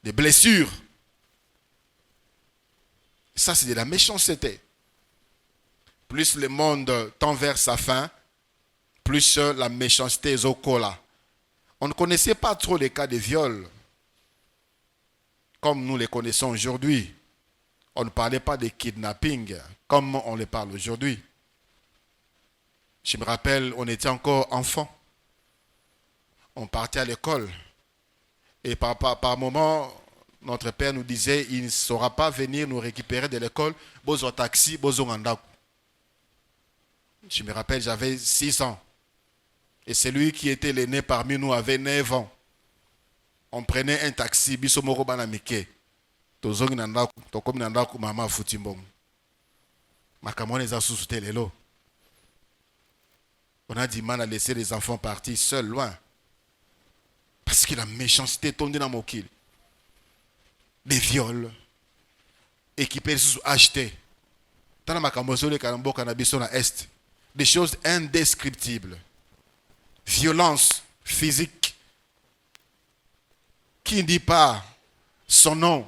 des blessures. Ça, c'est de la méchanceté. Plus le monde tend vers sa fin, plus la méchanceté est au cola. On ne connaissait pas trop les cas de viol comme nous les connaissons aujourd'hui. On ne parlait pas de kidnapping comme on les parle aujourd'hui. Je me rappelle, on était encore enfants. On partait à l'école. Et par moment, notre père nous disait, il ne saura pas venir nous récupérer de l'école. Bozo taxi, bozo nganda. Je me rappelle, j'avais 6 ans. Et celui qui était l'aîné parmi nous avait 9 ans. On prenait un taxi, bisomoro banamike. Tozongi nanda, tokomi nanda mama futimbong. Makamone za susute lelo. On a du mal à laisser les enfants partir seuls, loin. Parce que la méchanceté tombe dans mon kill. Des viols. Équipés sous achetés. Tana makamozole karambo kanabiso na est. Des choses indescriptibles. Violence physique. Qui ne dit pas son nom?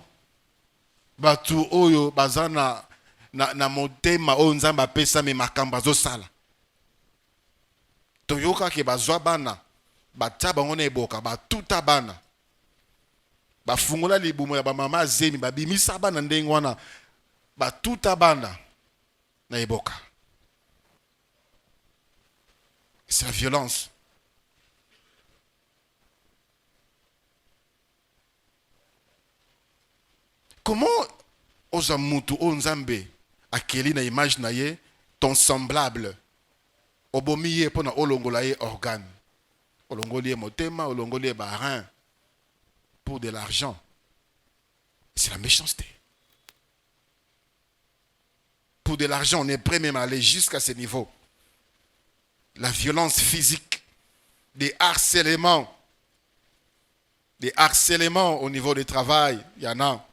Batu oyo bazana na motema o nzamba pesa me makamba zo sala. Toyoka ke bazwa bana. Batia bango na eboka batuta bana. Bafungola libumo ya ba mama zemi babimisa bana ndenge wana batuta bana na eboka. C'est la violence. Comment ozamutu onzambe akeli na image na ye ton semblable obomiye pona olongola ye organe olongoli motema olongoli barin pour de l'argent. C'est la méchanceté. Pour de l'argent, on est prêt même à aller jusqu'à ce niveau. La violence physique, des harcèlements au niveau du travail, il y en a.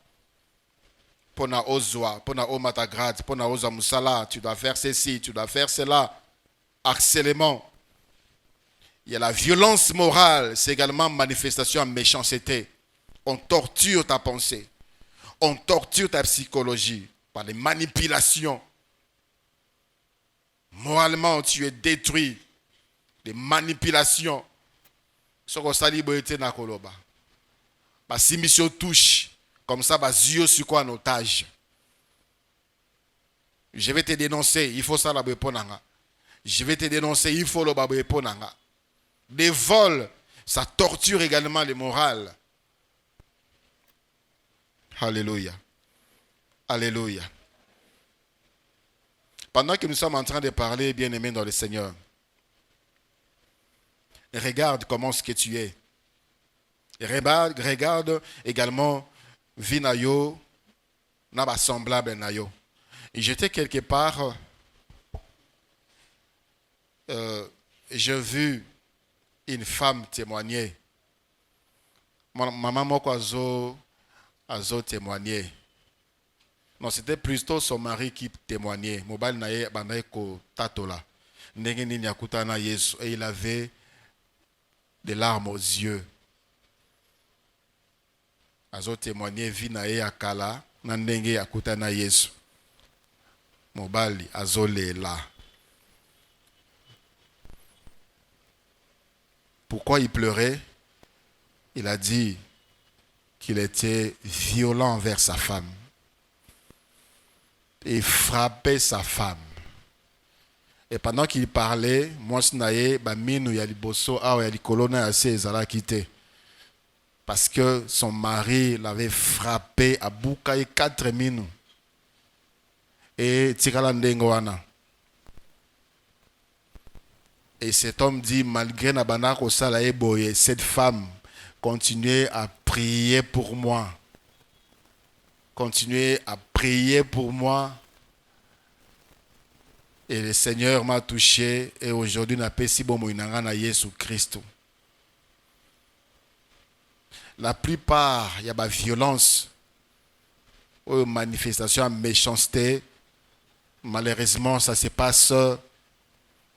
Pona ozwa, pona omatagrad, pona oza musala, tu dois faire ceci, tu dois faire cela. Harcèlement. Il y a la violence morale, c'est également manifestation en méchanceté. On torture ta pensée. On torture ta psychologie par les manipulations. Moralement, tu es détruit. Des manipulations. Ce qu'on s'allie boyete na koloba. Bah si mission touche, comme ça, bah zio sur quoi en otage. Je vais te dénoncer, il faut ça la beponanga. Je vais te dénoncer, il faut le beponanga. Des vols, ça torture également le moral. Alléluia. Alléluia. Pendant que nous sommes en train de parler, bien-aimés dans le Seigneur, regarde comment ce que tu es. Regarde également Vinayo, Naba semblable Nayo. Et j'étais quelque part, j'ai vu une femme témoignait. Maman moko azo témoigner. Non, c'était plutôt son mari qui témoignait. Mobile naye bandaye ko tatola. Ndenge nini akutana Yesu, et il avait des larmes aux yeux. Azo témoigner vi naye akala na ndenge akutana Yesu. Mobali azo lela. Pourquoi il pleurait? Il a dit qu'il était violent envers sa femme. Et frappait sa femme. Et pendant qu'il parlait, moi je baminu ya liboso awa ya likolona ya se ezala quitté. Parce que son mari l'avait frappé à Boukaï 4 minu. Et tikala ndengo wana. Et cet homme dit, malgré Nabana Kosala Eboye, cette femme continuait à prier pour moi. Continuez à prier pour moi. Et le Seigneur m'a touché. Et aujourd'hui, n'a pas si bon moinanga Jésus Christ. La plupart, il y a de la violence, ou manifestation de méchanceté. Malheureusement, ça se passe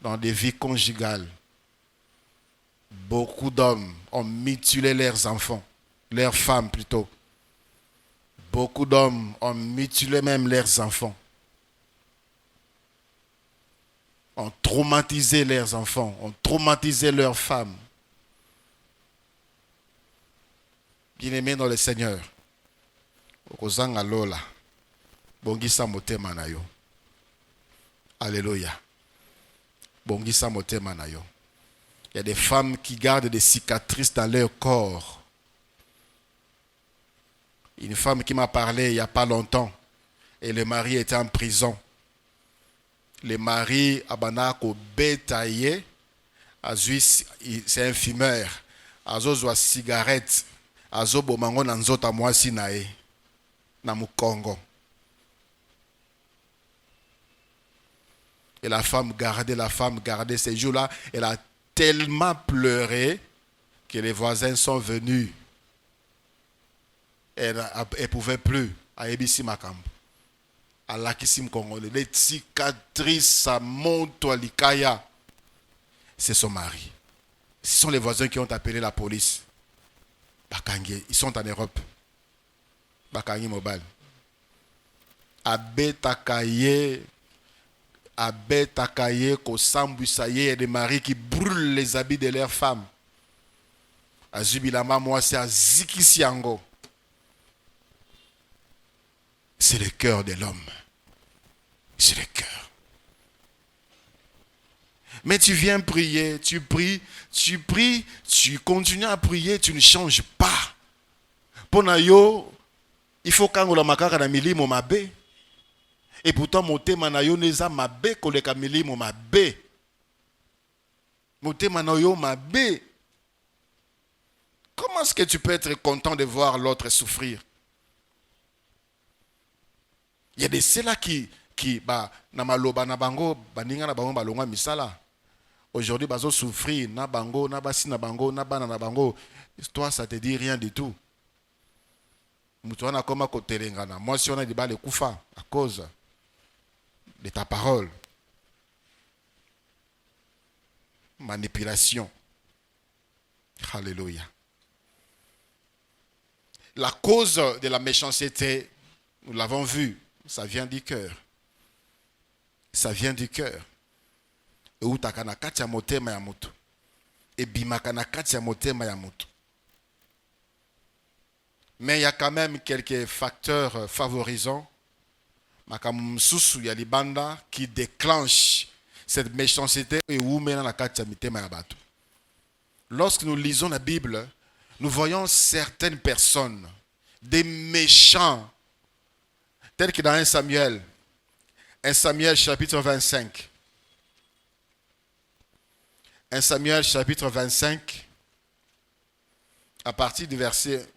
dans des vies conjugales. Beaucoup d'hommes ont mutilé leurs enfants, leurs femmes plutôt. Beaucoup d'hommes ont mutilé même leurs enfants. Ont traumatisé leurs enfants, ont traumatisé leurs femmes. Bien-aimés dans le Seigneur, okozanga lola, bongisa motema na yo. Alléluia. Bongisa motema na yo. Il y a des femmes qui gardent des cicatrices dans leur corps. Une femme qui m'a parlé il n'y a pas longtemps, et le mari était en prison. Le mari abanako bétaillé, c'est un fumeur, azozwa cigarette, azobo mango na nzota mwasi nae, na mukongo. Et la femme gardait ces jours-là, elle a tellement pleuré que les voisins sont venus. Elle ne pouvait plus. Aebisi Makambo. Alakisim Congolais. Les cicatrices, ça monte à l'Ikaya. C'est son mari. Ce sont les voisins qui ont appelé la police. Bakangi. Ils sont en Europe. Bakangi Mobile. Abetakaye. Abetakaye. Kosambusaye. Il y a des maris qui brûlent les habits de leurs femmes. Azubilama, moi, c'est Azikisiango. C'est le cœur de l'homme. C'est le cœur. Mais tu viens prier, tu pries, tu continues à prier, tu ne changes pas. Ponayo, il faut qu'on la makaka na milimo mabe. Et pourtant, motema na yo neza mabe koleka milimo mabe. Motema na yo mabe. Comment est-ce que tu peux être content de voir l'autre souffrir? Il y a des ceux-là qui na maloba na bango baninga na bango balongwa misala. Aujourd'hui bazo souffrir na bango na basi na bango na bana na bango. Toi ça te dit rien du tout. Mutuana koma kotelengana. Moi si on a des balles kufa à cause de ta parole. Manipulation. Alléluia. La cause de la méchanceté, nous l'avons vu. Ça vient du cœur. Ça vient du cœur. Et utakana kati ya motema ya mutu. Et bimakana kati ya motema ya mutu. Mais il y a quand même quelques facteurs favorisants. Makamsusu ya libanda qui déclenchent cette méchanceté et oumena na kati ya mitema ya batu. Lorsque nous lisons la Bible, nous voyons certaines personnes, des méchants, tels que dans 1 Samuel chapitre 25. 1 Samuel chapitre 25, à partir du verset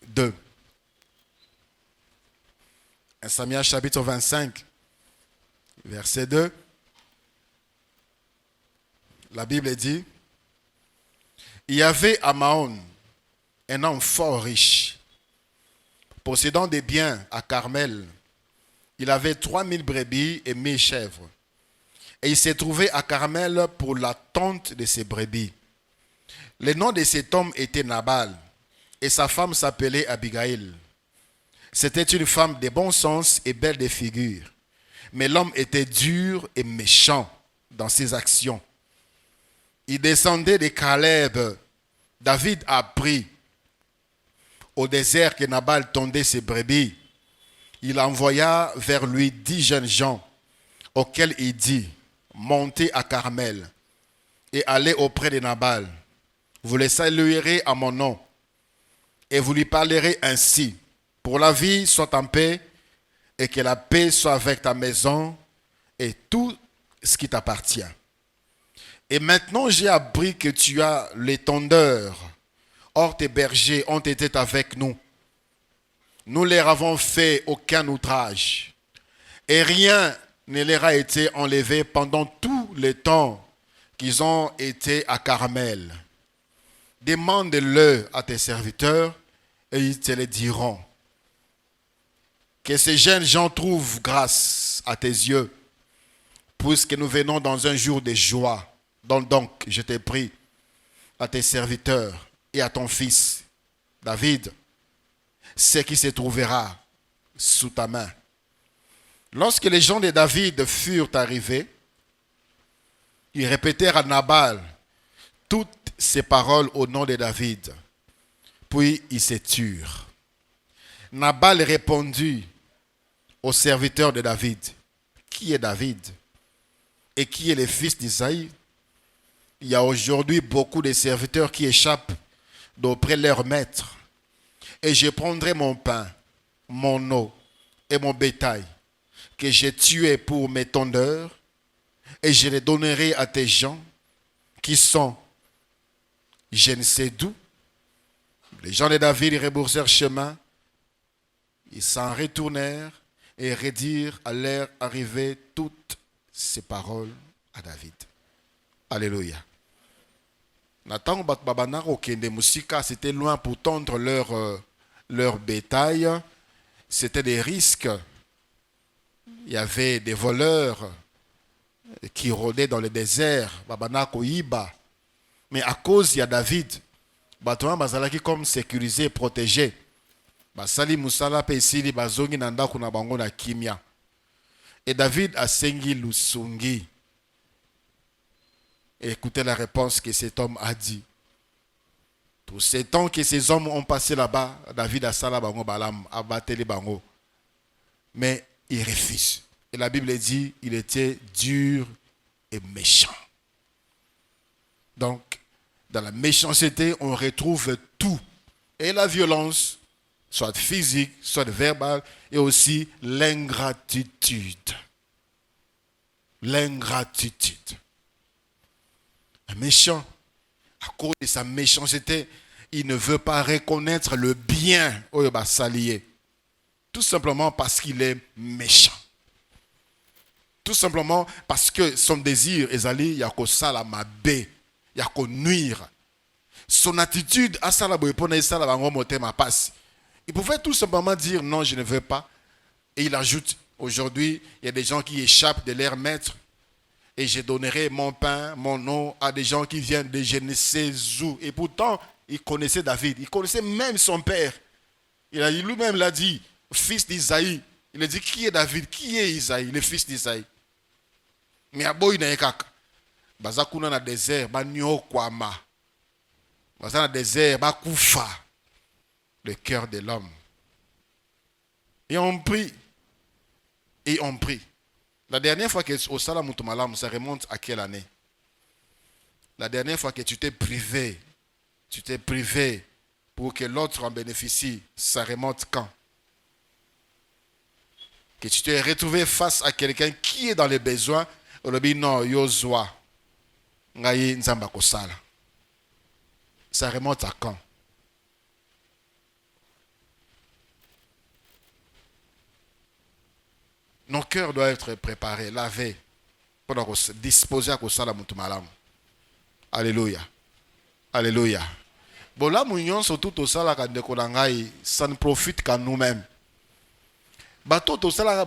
2. 1 Samuel chapitre 25, verset 2. La Bible dit, il y avait à Maon un homme fort riche, possédant des biens à Carmel. Il avait 3000 brebis et 1000 chèvres. Et il s'est trouvé à Carmel pour la tonte de ses brebis. Le nom de cet homme était Nabal, et sa femme s'appelait Abigail. C'était une femme de bon sens et belle de figure. Mais l'homme était dur et méchant dans ses actions. Il descendait de Caleb. David apprit au désert que Nabal tondait ses brebis. Il envoya vers lui 10 jeunes gens, auxquels il dit, montez à Carmel et allez auprès de Nabal. Vous le saluerez à mon nom et vous lui parlerez ainsi. Pour la vie, sois en paix et que la paix soit avec ta maison et tout ce qui t'appartient. Et maintenant, j'ai appris que tu as les tondeurs. Or, tes bergers ont été avec nous. Nous leur avons fait aucun outrage. Et rien ne leur a été enlevé pendant tout le temps qu'ils ont été à Carmel. Demande-le à tes serviteurs et ils te le diront. Que ces jeunes gens trouvent grâce à tes yeux, puisque nous venons dans un jour de joie. Donc, je te prie à tes serviteurs et à ton fils, David, ce qui se trouvera sous ta main. Lorsque les gens de David furent arrivés, ils répétèrent à Nabal toutes ces paroles au nom de David. Puis ils se turent. Nabal répondit aux serviteurs de David, qui est David et qui est le fils d'Isaïe? Il y a aujourd'hui beaucoup de serviteurs qui échappent d'auprès de leur maître. Et je prendrai mon pain, mon eau et mon bétail que j'ai tué pour mes tondeurs et je les donnerai à tes gens qui sont, je ne sais d'où. Les gens de David rebroussèrent chemin, ils s'en retournèrent et redirent à leur arrivée toutes ces paroles à David. Alléluia. Nathan Babana Okende Musika, c'était loin pour tondre leur bétail. C'était des risques. Il y avait des voleurs qui rôdaient dans le désert. Babana Koiba. Mais à cause, il y a David. Batouan Bazalaki comme sécurisé, protégé. Basali Musala Pesili Bazongi Nanda Kuna Bango na Kimia. Et David a sengi Lusungi. Et écoutez la réponse que cet homme a dit. Tout ce temps que ces hommes ont passé là-bas, David a sala bango balam, a battu les bango. Mais il refuse. Et la Bible dit, il était dur et méchant. Donc, dans la méchanceté, on retrouve tout. Et la violence, soit physique, soit verbale, et aussi l'ingratitude. L'ingratitude. Un méchant, à cause de sa méchanceté, il ne veut pas reconnaître le bien au s'allier. Tout simplement parce qu'il est méchant. Tout simplement parce que son désir est allé, il y a que ça la mabé, il y a que nuire. Son attitude à ça la boyepone ça la bangomote ma passe. Il pouvait tout simplement dire non, je ne veux pas. Et il ajoute, aujourd'hui, il y a des gens qui échappent de leur maître. Et je donnerai mon pain, mon eau à des gens qui viennent de je ne sais où. Et pourtant, il connaissait David. Il connaissait même son père. Lui-même l'a dit, fils d'Isaïe. Il a dit, qui est David? Qui est Isaïe? Le fils d'Isaïe. Mais à boy na ekaka. Bazakuna na désert, ba nyo kwama. Bazana désert, ba koufa. Le cœur de l'homme. Et on prie. Et on prie. La dernière fois que au Salam Moutomalam, ça remonte à quelle année? La dernière fois que tu t'es privé pour que l'autre en bénéficie, ça remonte quand? Que tu t'es retrouvé face à quelqu'un qui est dans les besoins, on dit non, Yozwa, Ngaye Nzamba Kosala. Ça remonte à quand? Nos cœurs doivent être préparés, lavés, pour disposer à Kosala Moutumalam. Alléluia. Alléluia. Bon là, nous surtout tout ça, ça ne profite qu'à nous-mêmes. Bato tout ça là,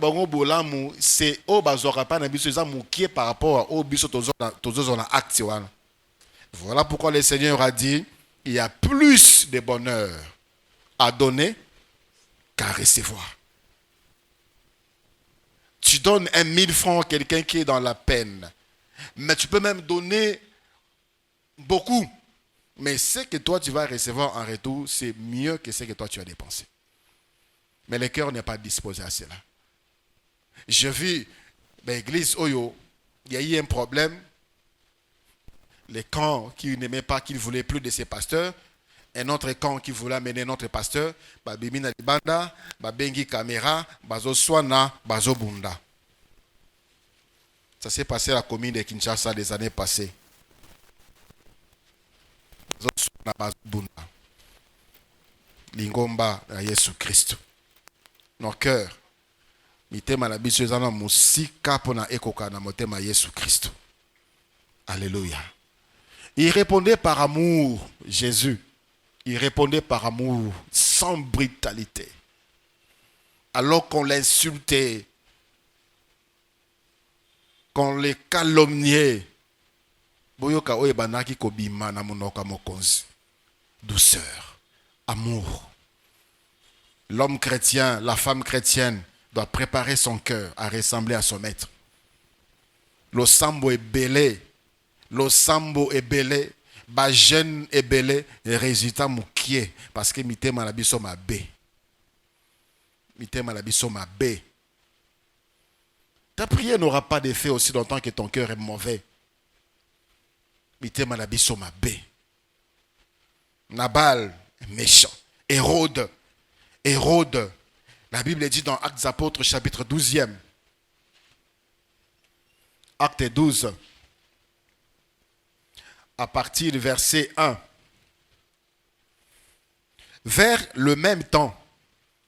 c'est au bazooka pas n'importe ça qui par rapport au biso tous on a acte. Voilà pourquoi le Seigneur a dit, il y a plus de bonheur à donner qu'à recevoir. Tu donnes 1 000 francs à quelqu'un qui est dans la peine, mais tu peux même donner beaucoup. Mais ce que toi tu vas recevoir en retour, c'est mieux que ce que toi tu as dépensé. Mais le cœur n'est pas disposé à cela. Je vis l'église Oyo, il y a eu un problème. Les camps qui n'aimaient pas, qui ne voulaient plus de ces pasteurs. Un autre camp qui voulait amener notre pasteur. Babimina Libanda, Babengi Kamera, Bazo Swana, Bazo Bunda. Ça s'est passé à la commune de Kinshasa les années passées. Bazo Swana, Bazo Bunda. Lingomba à Jésus Christ. Nos cœurs. Mitema na biso ezana musika pona ekoka na motema Jésus Christ. Alléluia. Il répondait par amour, Jésus. Il répondait par amour, sans brutalité. Alors qu'on l'insultait, qu'on les calomniait. Boyoka oye banaki kobima na monoka mokonzi. Douceur, amour. L'homme chrétien, la femme chrétienne doit préparer son cœur à ressembler à son maître. Le sambo est belé. Le sambo est belé. Ba jeune est belé. Le résultat moukié. Parce que mité malabiso ma bé. Mité malabiso ma bé. Ta prière n'aura pas d'effet aussi longtemps que ton cœur est mauvais. Mité malabiso ma bé. Nabal est méchant. Hérode. Hérode. La Bible dit dans Actes des Apôtres, chapitre 12e. Acte 12. À partir du verset 1. Vers le même temps,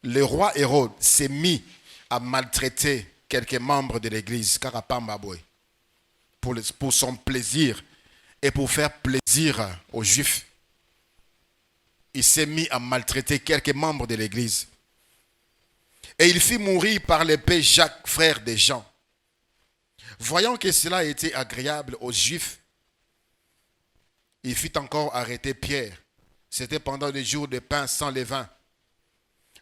le roi Hérode s'est mis à maltraiter quelques membres de l'église, pour son plaisir et pour faire plaisir aux Juifs. Il s'est mis à maltraiter quelques membres de l'église. Et il fit mourir par l'épée Jacques, frère de Jean. Voyant que cela était agréable aux Juifs, il fit encore arrêter Pierre. C'était pendant les jours de pain sans levain.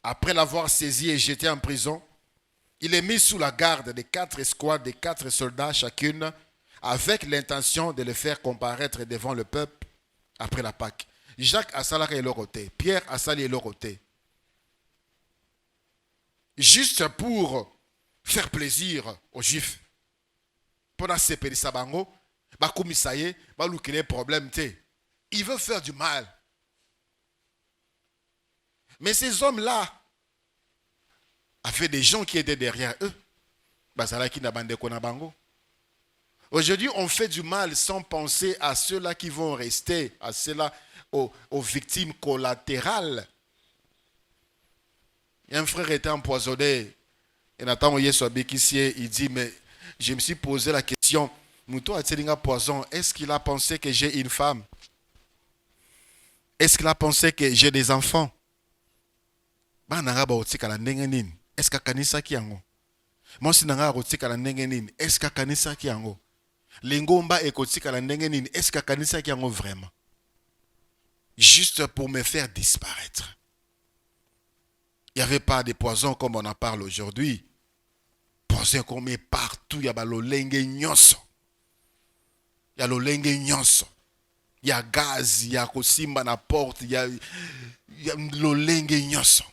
Après l'avoir saisi et jeté en prison, il est mis sous la garde de 4 escouades de 4 soldats chacune, avec l'intention de le faire comparaître devant le peuple après la Pâque. Jacques a salé le côté, Pierre a salé le côté. Juste pour faire plaisir aux Juifs. Pendant ces pays sabango, bakumisaye, balouké problème té. Il veut faire du mal. Mais ces hommes-là avaient des gens qui étaient derrière eux. Bazalaki na bande kona bango. Aujourd'hui, on fait du mal sans penser à ceux-là qui vont rester, à ceux-là, aux victimes collatérales. Un frère était empoisonné. Et Nathan il dit, mais je me suis posé la question, Mouto a poison, est-ce qu'il a pensé que j'ai une femme? Est-ce qu'il a pensé que j'ai des enfants? Est-ce que kanisa ki yango? Moi si nanga rotika la ndenge nini? Est-ce que kanisa ki yango? Lingomba ekotika la ndenge nini? Est-ce que kanisa ki yango vraiment? Juste pour me faire disparaître. Il n'y avait pas de poison comme on en parle aujourd'hui. Poison qu'on met partout. Il y a l'olenge nyonso. Il y a l'olenge nyonso. Il y a gaz, il y a kosimba na porte, il y a l'olenge nyonso.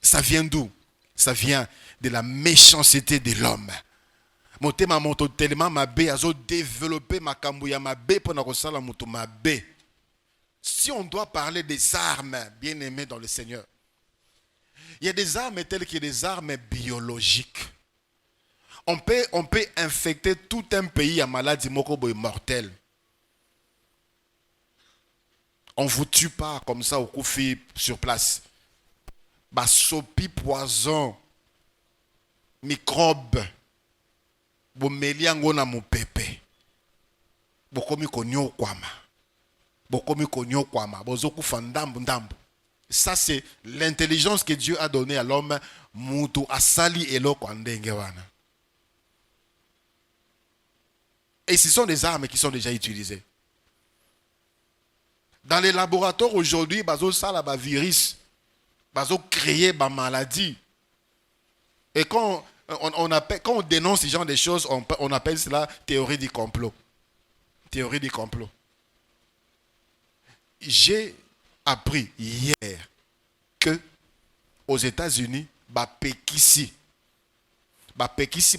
Ça vient d'où? Ça vient de la méchanceté de l'homme. Motema moto tellement mabe azo développer makambo ya mabe pona kosala moto mabe. Si on doit parler des armes bien-aimées dans le Seigneur, il y a des armes telles que des armes biologiques. On peut infecter tout un pays à maladie mokobo mortelle. On ne vous tue pas comme ça au koufi sur place. Basopi poison, microbe, bomeliango na mopepe. bokomi konyo kwama. Bokomi konyo kwama. Bozoku fandambu ndambu. Ça, c'est l'intelligence que Dieu a donnée à l'homme. Mutu asali eloko andenge wana. Et ce sont des armes qui sont déjà utilisées. Dans les laboratoires aujourd'hui, bazo sala ba virus, bazo créer ba maladie. Et quand on dénonce ce genre de choses, on appelle cela théorie du complot. Théorie du complot. J'ai appris hier que aux États-Unis, bapekisi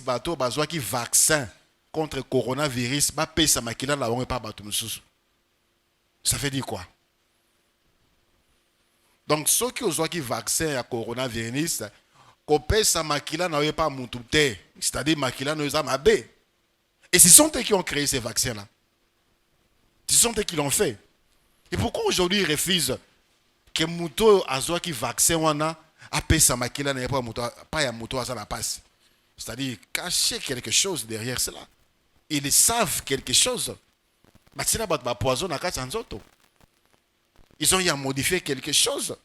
bato bazwa ki vaccin contre le coronavirus, bapesa makila la wonge pa bato mususu. Ça veut dire quoi? Donc ceux qui ont qui vaccin à coronavirus, kopesa makila na pas mutute, c'est-à-dire makila no za mabe. Et ce sont eux qui ont créé ces vaccins-là. Ce sont eux qui l'ont fait. Et pourquoi aujourd'hui ils refusent que muto azwa qui vaccin wana apesa makila na pas ya muto aza na passe? C'est-à-dire cacher quelque chose derrière cela. Ils savent quelque chose. Ils ont y modifié quelque chose.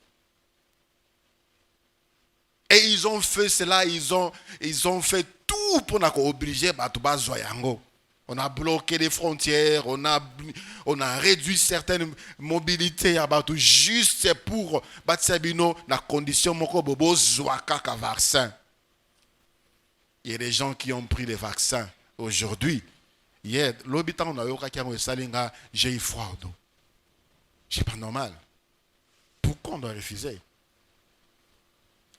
Et ils ont fait cela, ils ont fait tout pour obliger Batouba Zoyango. On a bloqué les frontières, on a réduit certaines mobilités à Batou juste pour Batsabino, la condition moko bobo Zouaka vaccin. Il y a des gens qui ont pris les vaccins aujourd'hui. Hier, l'habitant on a eu quelqu'un salinga, j'ai eu froid. C'est pas normal. Pourquoi on doit refuser?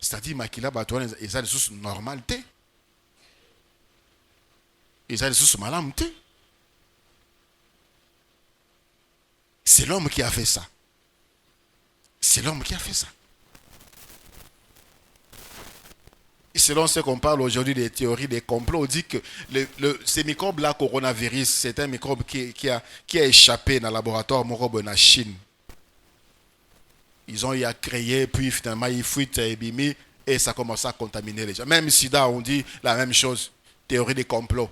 C'est-à-dire makila batouane ils ont des sources normalité. Ils ont des sources malamité. C'est l'homme qui a fait ça. C'est l'homme qui a fait ça. Et selon ce qu'on parle aujourd'hui des théories des complots, on dit que ces microbes-là, coronavirus, c'est un microbe qui a échappé dans le laboratoire microbe en Chine. Ils ont y a créé, puis finalement ils fuitent et ça commence à contaminer les gens. Même SIDA, on dit la même chose. Théorie des complots.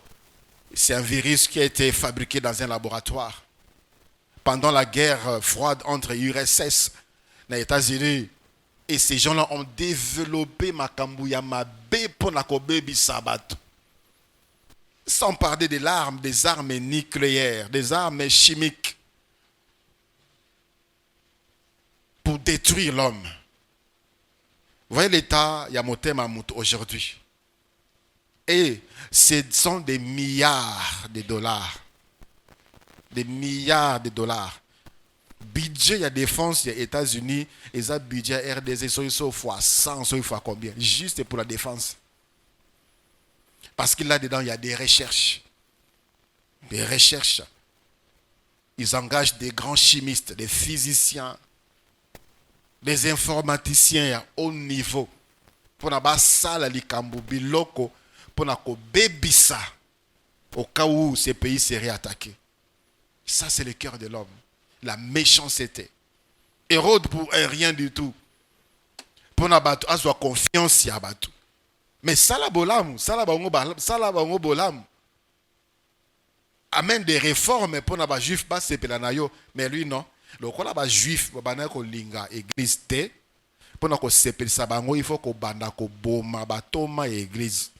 C'est un virus qui a été fabriqué dans un laboratoire. Pendant la guerre froide entre l'URSS et les États-Unis. Et ces gens-là ont développé Makambu Yamabe pour la Kobebi Sabat. Sans parler des armes nucléaires, des armes chimiques. Pour détruire l'homme. Vous voyez l'état Yamotema Mout aujourd'hui. Et ce sont des milliards de dollars. Des milliards de dollars. Budget, il y a défense, il y a États-Unis, et ça budget RDC, soit fois 100, soit fois combien? Juste pour la défense. Parce que là-dedans, il y a des recherches. Des recherches. Ils engagent des grands chimistes, des physiciens, des informaticiens à haut niveau. Pour na sala likambu biloko, pour na ko bebisa, au cas où ces pays seraient attaqués. Ça, c'est le cœur de l'homme. La méchanceté. Hérode pour un rien du tout. Pour n'abattre, à soi confiance y abattu. Mais ça la bolam, ça la bango bolam. Amène des réformes pour n'abattre juif pas c'est pelanayo, mais lui non. Le quoi là juif bana ko linga église té pour na ko sepel sabango il faut ko banda ko boma batoma église.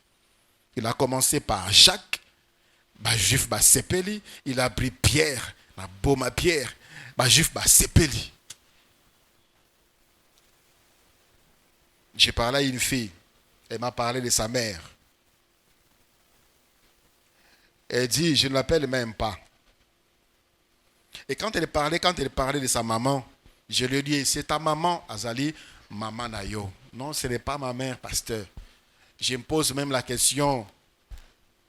Il a commencé par Jacques, juif ba sepeli, il a pris Pierre, la boma Pierre. Juif sepeli. J'ai parlé à une fille. Elle m'a parlé de sa mère. Elle dit, je ne l'appelle même pas. Et quand elle parlait de sa maman, je lui ai dit, c'est ta maman, Azali, maman Nayo. Non, ce n'est pas ma mère, pasteur. Je me pose même la question,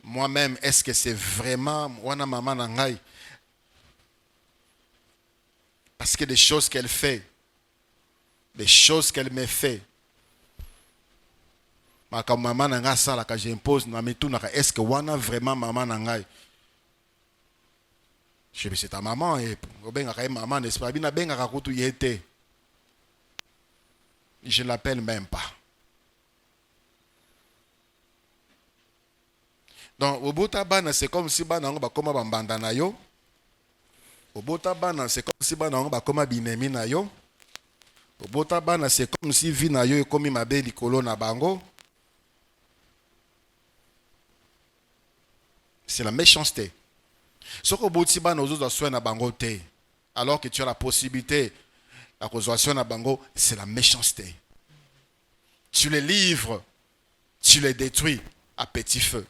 moi-même, est-ce que c'est vraiment Wana maman Nangai? Parce que des choses qu'elle fait, des choses qu'elle me fait, quand maman nanga ça là quand j'impose est-ce que wana vraiment maman nanga? Je dis c'est ta maman et maman n'est-ce pas bien ben rakutu yete. Je l'appelle même pas. Donc au bout tabana c'est comme si bana ngo bakoma bambanda na yo Obota bana, c'est comme si bana on ba koma binemi na yo. Obota bana, c'est comme si vi na yo ekomi mabe likolo na bango. C'est la méchanceté. Ce que oboti bana ozo soin na bango te, alors que tu as la possibilité la consommation na bango, c'est la méchanceté. Tu les livres, tu les détruis à petit feu.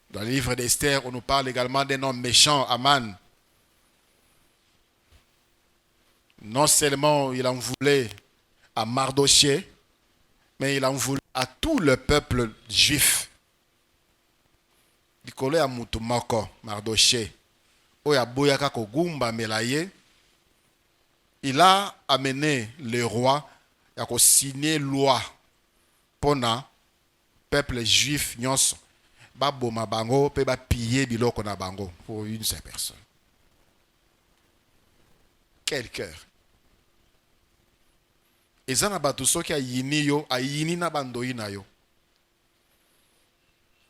Dans le livre d'Esther, on nous parle également d'un homme méchant, Aman. Non seulement il en voulait à Mardoché, mais il en voulait à tout le peuple juif. Il collait à Moutoumako, Mardoché. Oya boyaka kogumba melaye. Il a amené le roi à signer loi pour le peuple juif nyonso. Ba boma bango pe ba piller biloko na bango pour une seule personne. Quel cœur. Ezana batu soki ayini yo, ayini na bandoyi na yo.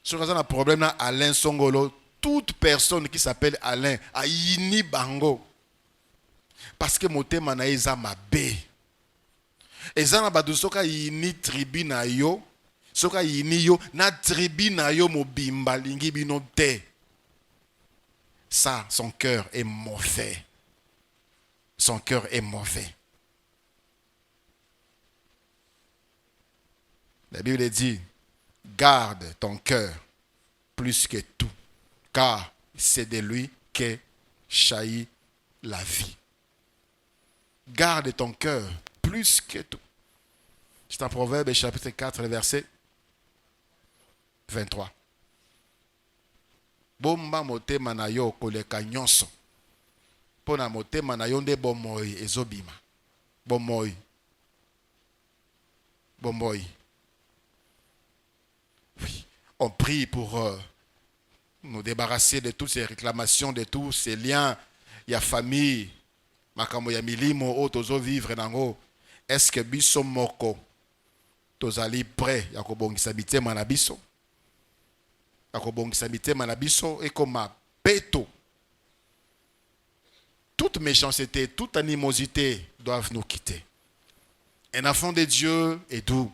Sur un problème là, Alain Songolo, toute personne qui s'appelle Alain, ayini bango. Parce que motema na eza mabe. Ezana batu soka yini tribu na yo. Soka yini yo na tribu na yo mobimba lingi bino te. Ça, son cœur est mauvais. Son cœur est mauvais. La Bible dit, garde ton cœur plus que tout, car c'est de lui que jaillit la vie. Garde ton cœur plus que tout. C'est en Proverbe chapitre 4, verset 23. Bomba motema na yo koleka nyonso. Pona motema na yo nde bomoi ezobima. Bomoi. Bomoi. Oui. On prie pour nous débarrasser de toutes ces réclamations, de tous ces liens. Il y a famille. Makambo ya milimo o tozo vivre nango. Est-ce que biso moko tozali prêt ya kobongisa bitema na biso? Ya kobongisa bitema na biso et comme peto. Toute méchanceté, toute animosité doivent nous quitter. Un enfant de Dieu est doux.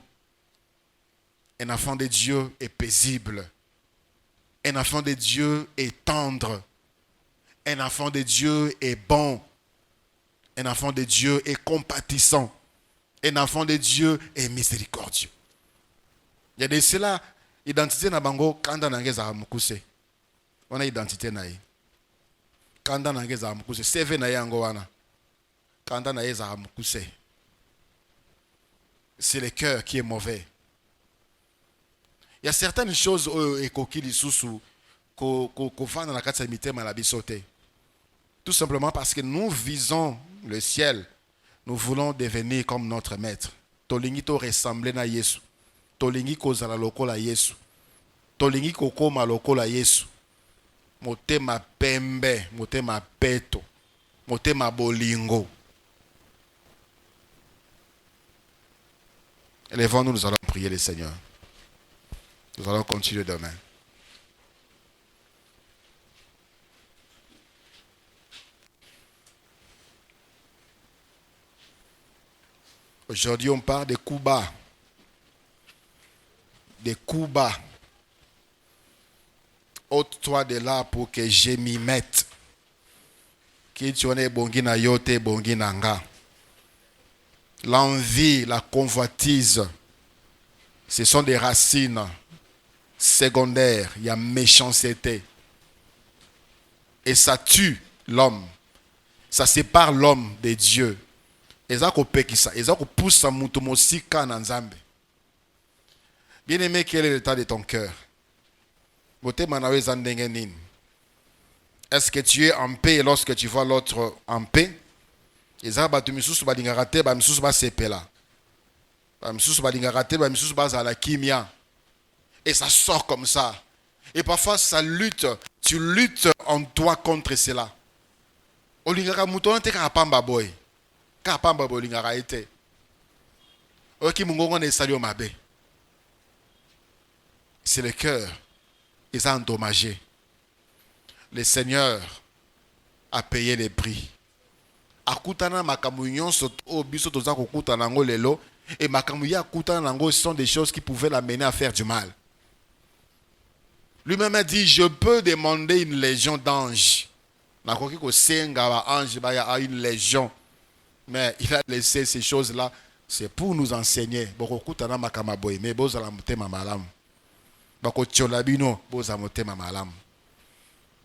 Un enfant de Dieu est paisible. Un enfant de Dieu est tendre. Un enfant de Dieu est bon. Un enfant de Dieu est compatissant. Un enfant de Dieu est miséricordieux. Il y a de cela, identité na bango, kanda nangeza mukuse. On a identité na ye. Kanda nangeza mukuse. Seve na yango wana. Kanda na yeza mukuse. C'est le cœur qui est mauvais. Il y a certaines choses et coquilles sous qu'on fait dans la carte mitema la bisote. Tout simplement parce que nous visons le ciel. Nous voulons devenir comme notre maître. Tolingi to ressembler na Yesu. Tolingi kozala lokola Yesu. Tolingi kokoma lokola Yesu. Motema pembe, motema peto, motema bolingo. Élevons-nous, nous allons prier le Seigneur. Nous allons continuer demain. Aujourd'hui, on parle de coups bas. Des coups bas. Ôte-toi de là pour que je m'y mette. Qui tu en es bongi na yote bongi nanga. L'envie, la convoitise, ce sont des racines secondaires. Il y a méchanceté. Et ça tue l'homme. Ça sépare l'homme de Dieu. Et ça pousse à mutumosika nanzambe. Bien-aimé, quel est l'état de ton cœur? Est-ce que tu es en paix lorsque tu vois l'autre en paix? Et ça, et ça sort comme ça. Et parfois, ça lutte. Tu luttes en toi contre cela. C'est le cœur. Ils ont endommagé. Le Seigneur a payé les prix. Akutana makambo nyonso o biso toza kokutana ngo lelo et makambo ya akutana ngo sont des choses qui pouvaient l'amener à faire du mal. Lui-même a dit, je peux demander une légion d'anges. Nakoki ko senga ba ange ba ya une légion. Mais il a laissé ces choses-là, c'est pour nous enseigner. Boko kutana makama boy, mais boza la motema malam. Bako tchola bino boza motema malam.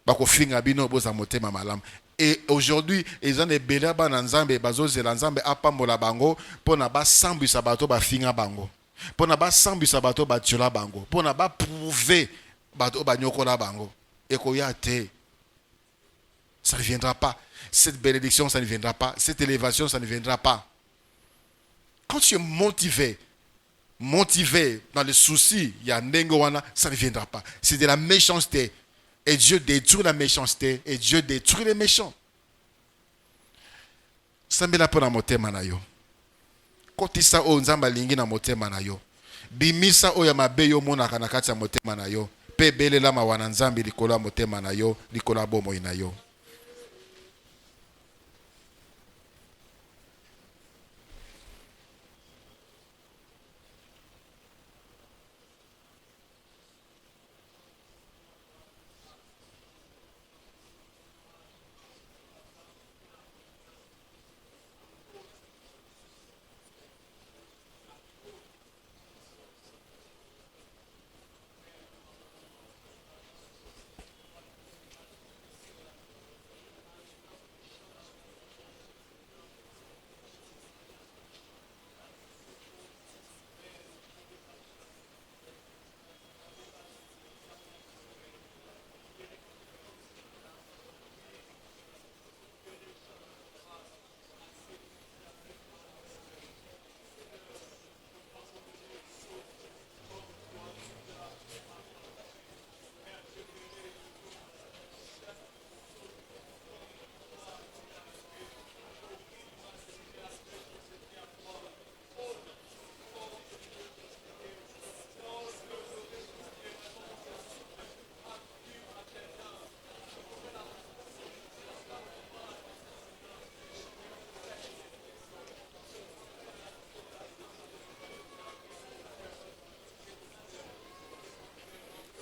Bako finga bino boza motema malam. Et aujourd'hui, ils ont des béla ba nzambe bazo zela nzambe apambola bango pona ba sambu sabato ba finga bango. Pona ba sambu sabato ba tchola bango. Pona ba prouver bato ba nyokola bango. Ekoyate. Ça ne viendra pas. Cette bénédiction, ça ne viendra pas. Cette élévation, ça ne viendra pas. Quand tu es motivé dans les soucis, il y a Nengowana, ça ne viendra pas. C'est de la méchanceté. Et Dieu détruit la méchanceté. Et Dieu détruit les méchants. Ça me l'a pas dans mon thème. Quand tu sais où nzamba lingi na motema na yo. Bimisa o ya mabeyo mona kana kati ya motema na yo. Pe bele la mawana nzambi likolo motema na yo, likolo bomo ina yo.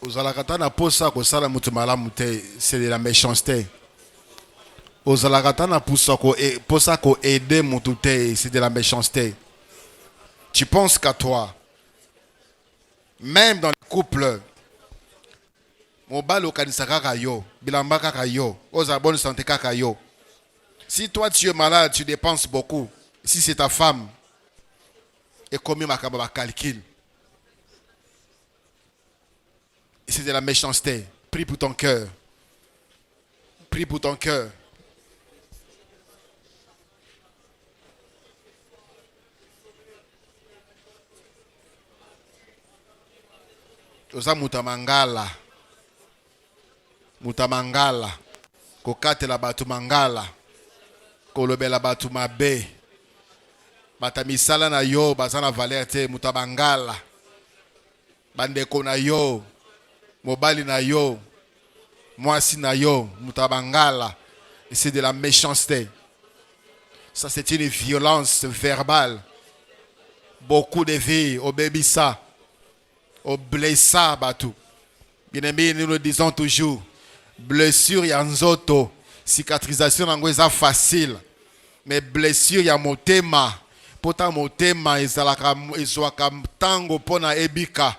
Ozalakatana posa ko sala mutu malamu te, c'est de la méchanceté. Ozalakatana posa ko aider mutu te, c'est de la méchanceté. Tu penses qu'à toi. Même dans le couple, mobalo kanisa kaka yo, bilamba kaka yo, oza bonne santé kaka yo. Si toi tu es malade, tu dépenses beaucoup. Si c'est ta femme, et combien makaba calcul. C'est de la méchanceté. Prie pour ton cœur. Prie pour ton cœur. Oza mutamangala. Mutamangala. Kokate la batu mangala. Kolobe la batu mabe. Batamisala na yo, bazana valerte mutamangala. Bandeko na yo. Mobali na yo, mwasi na yo, mutabangala. Et c'est de la méchanceté. Ça c'est une violence verbale. Beaucoup de vies au bébissa, au blessa batou. Bien aimé, nous le disons toujours. Blessure ya nzoto, cicatrisation n'angweza facile. Mais blessure ya motema, pota motema ezalaka ezwaka tango pona ebika.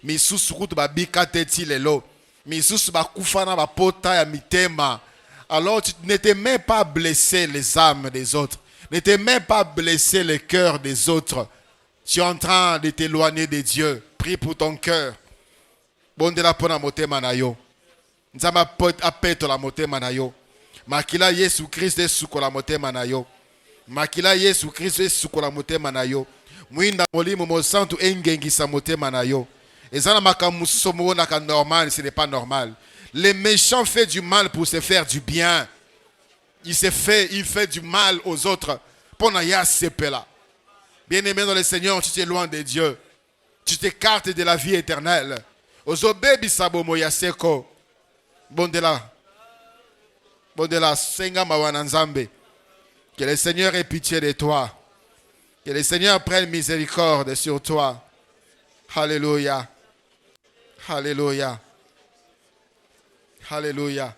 Misusu kutu babika teti lelo. Misusu bakufana bapota ya mitema. Alors tu ne t'es même pas blessé les âmes des autres. Ne t'es même pas blessé le cœur des autres. Tu es en train de t'éloigner de Dieu. Prie pour ton cœur. Bondela pona motema na yo. Nzamba apeto la motema na yo. Makila Yesu Christ esuko la motema na yo. Makila Yesu Christ esuko la motema na yo. Mwinda molimo mo santu engengisa motema na yo. Et ça, normal, ce n'est pas normal. Les méchants font du mal pour se faire du bien. Il fait du mal aux autres. Bien-aimé dans le Seigneur, tu t'es loin de Dieu. Tu t'écartes de la vie éternelle. Ozobé bisabomo yaseko. Bondela. Bondela senga mawana nzambe. Que le Seigneur ait pitié de toi. Que le Seigneur prenne miséricorde sur toi. Alléluia. Alléluia. Alléluia.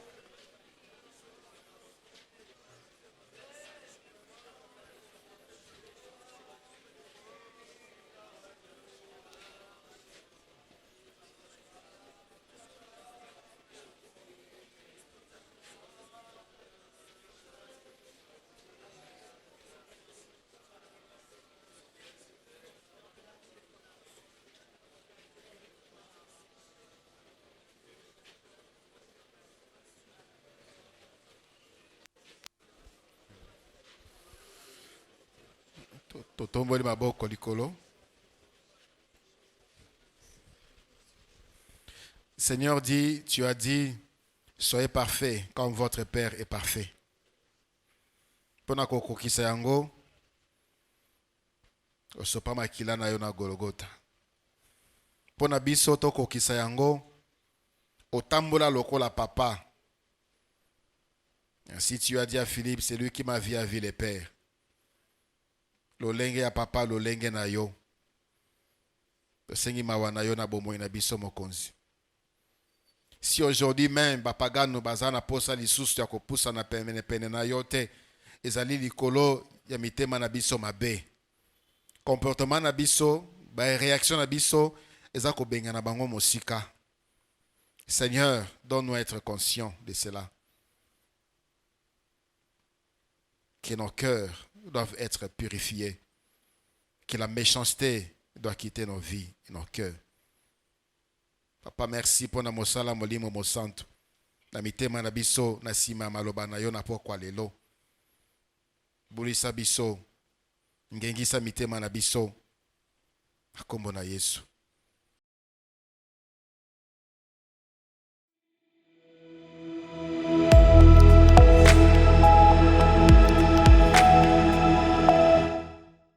Totomboli maboko likolo. Seigneur dit, tu as dit, soyez parfaits comme votre Père est parfait. Pona kokokisa yango, osopa makila na yo na Golgotha. Pona biso to kokisa yango, otambola lokola papa. Ainsi tu as dit à Philippe, c'est lui qui m'a vu à vie les pères. Lolenge ya papa, lolenge na yo. Sengi mawa na yo na bomo na biso mokonzi. Si aujourd'hui même, bapagano bazana posa lisusu ya kopusa na pene na yo te, ezali likolo ya mitema na biso mabe. Comportement na biso, réaction na biso, ezako benga na bango mosika. Seigneur, donne-nous être conscients de cela. Que nos cœurs doivent être purifiés. Que la méchanceté doit quitter nos vies et nos cœurs. Papa, merci pour na mosala molimo mosanto. Na mitema na biso na sima maloba na yo na pokwa lelo. Bulisa biso. Ngengisa mitema na biso. Akombo na Yesu.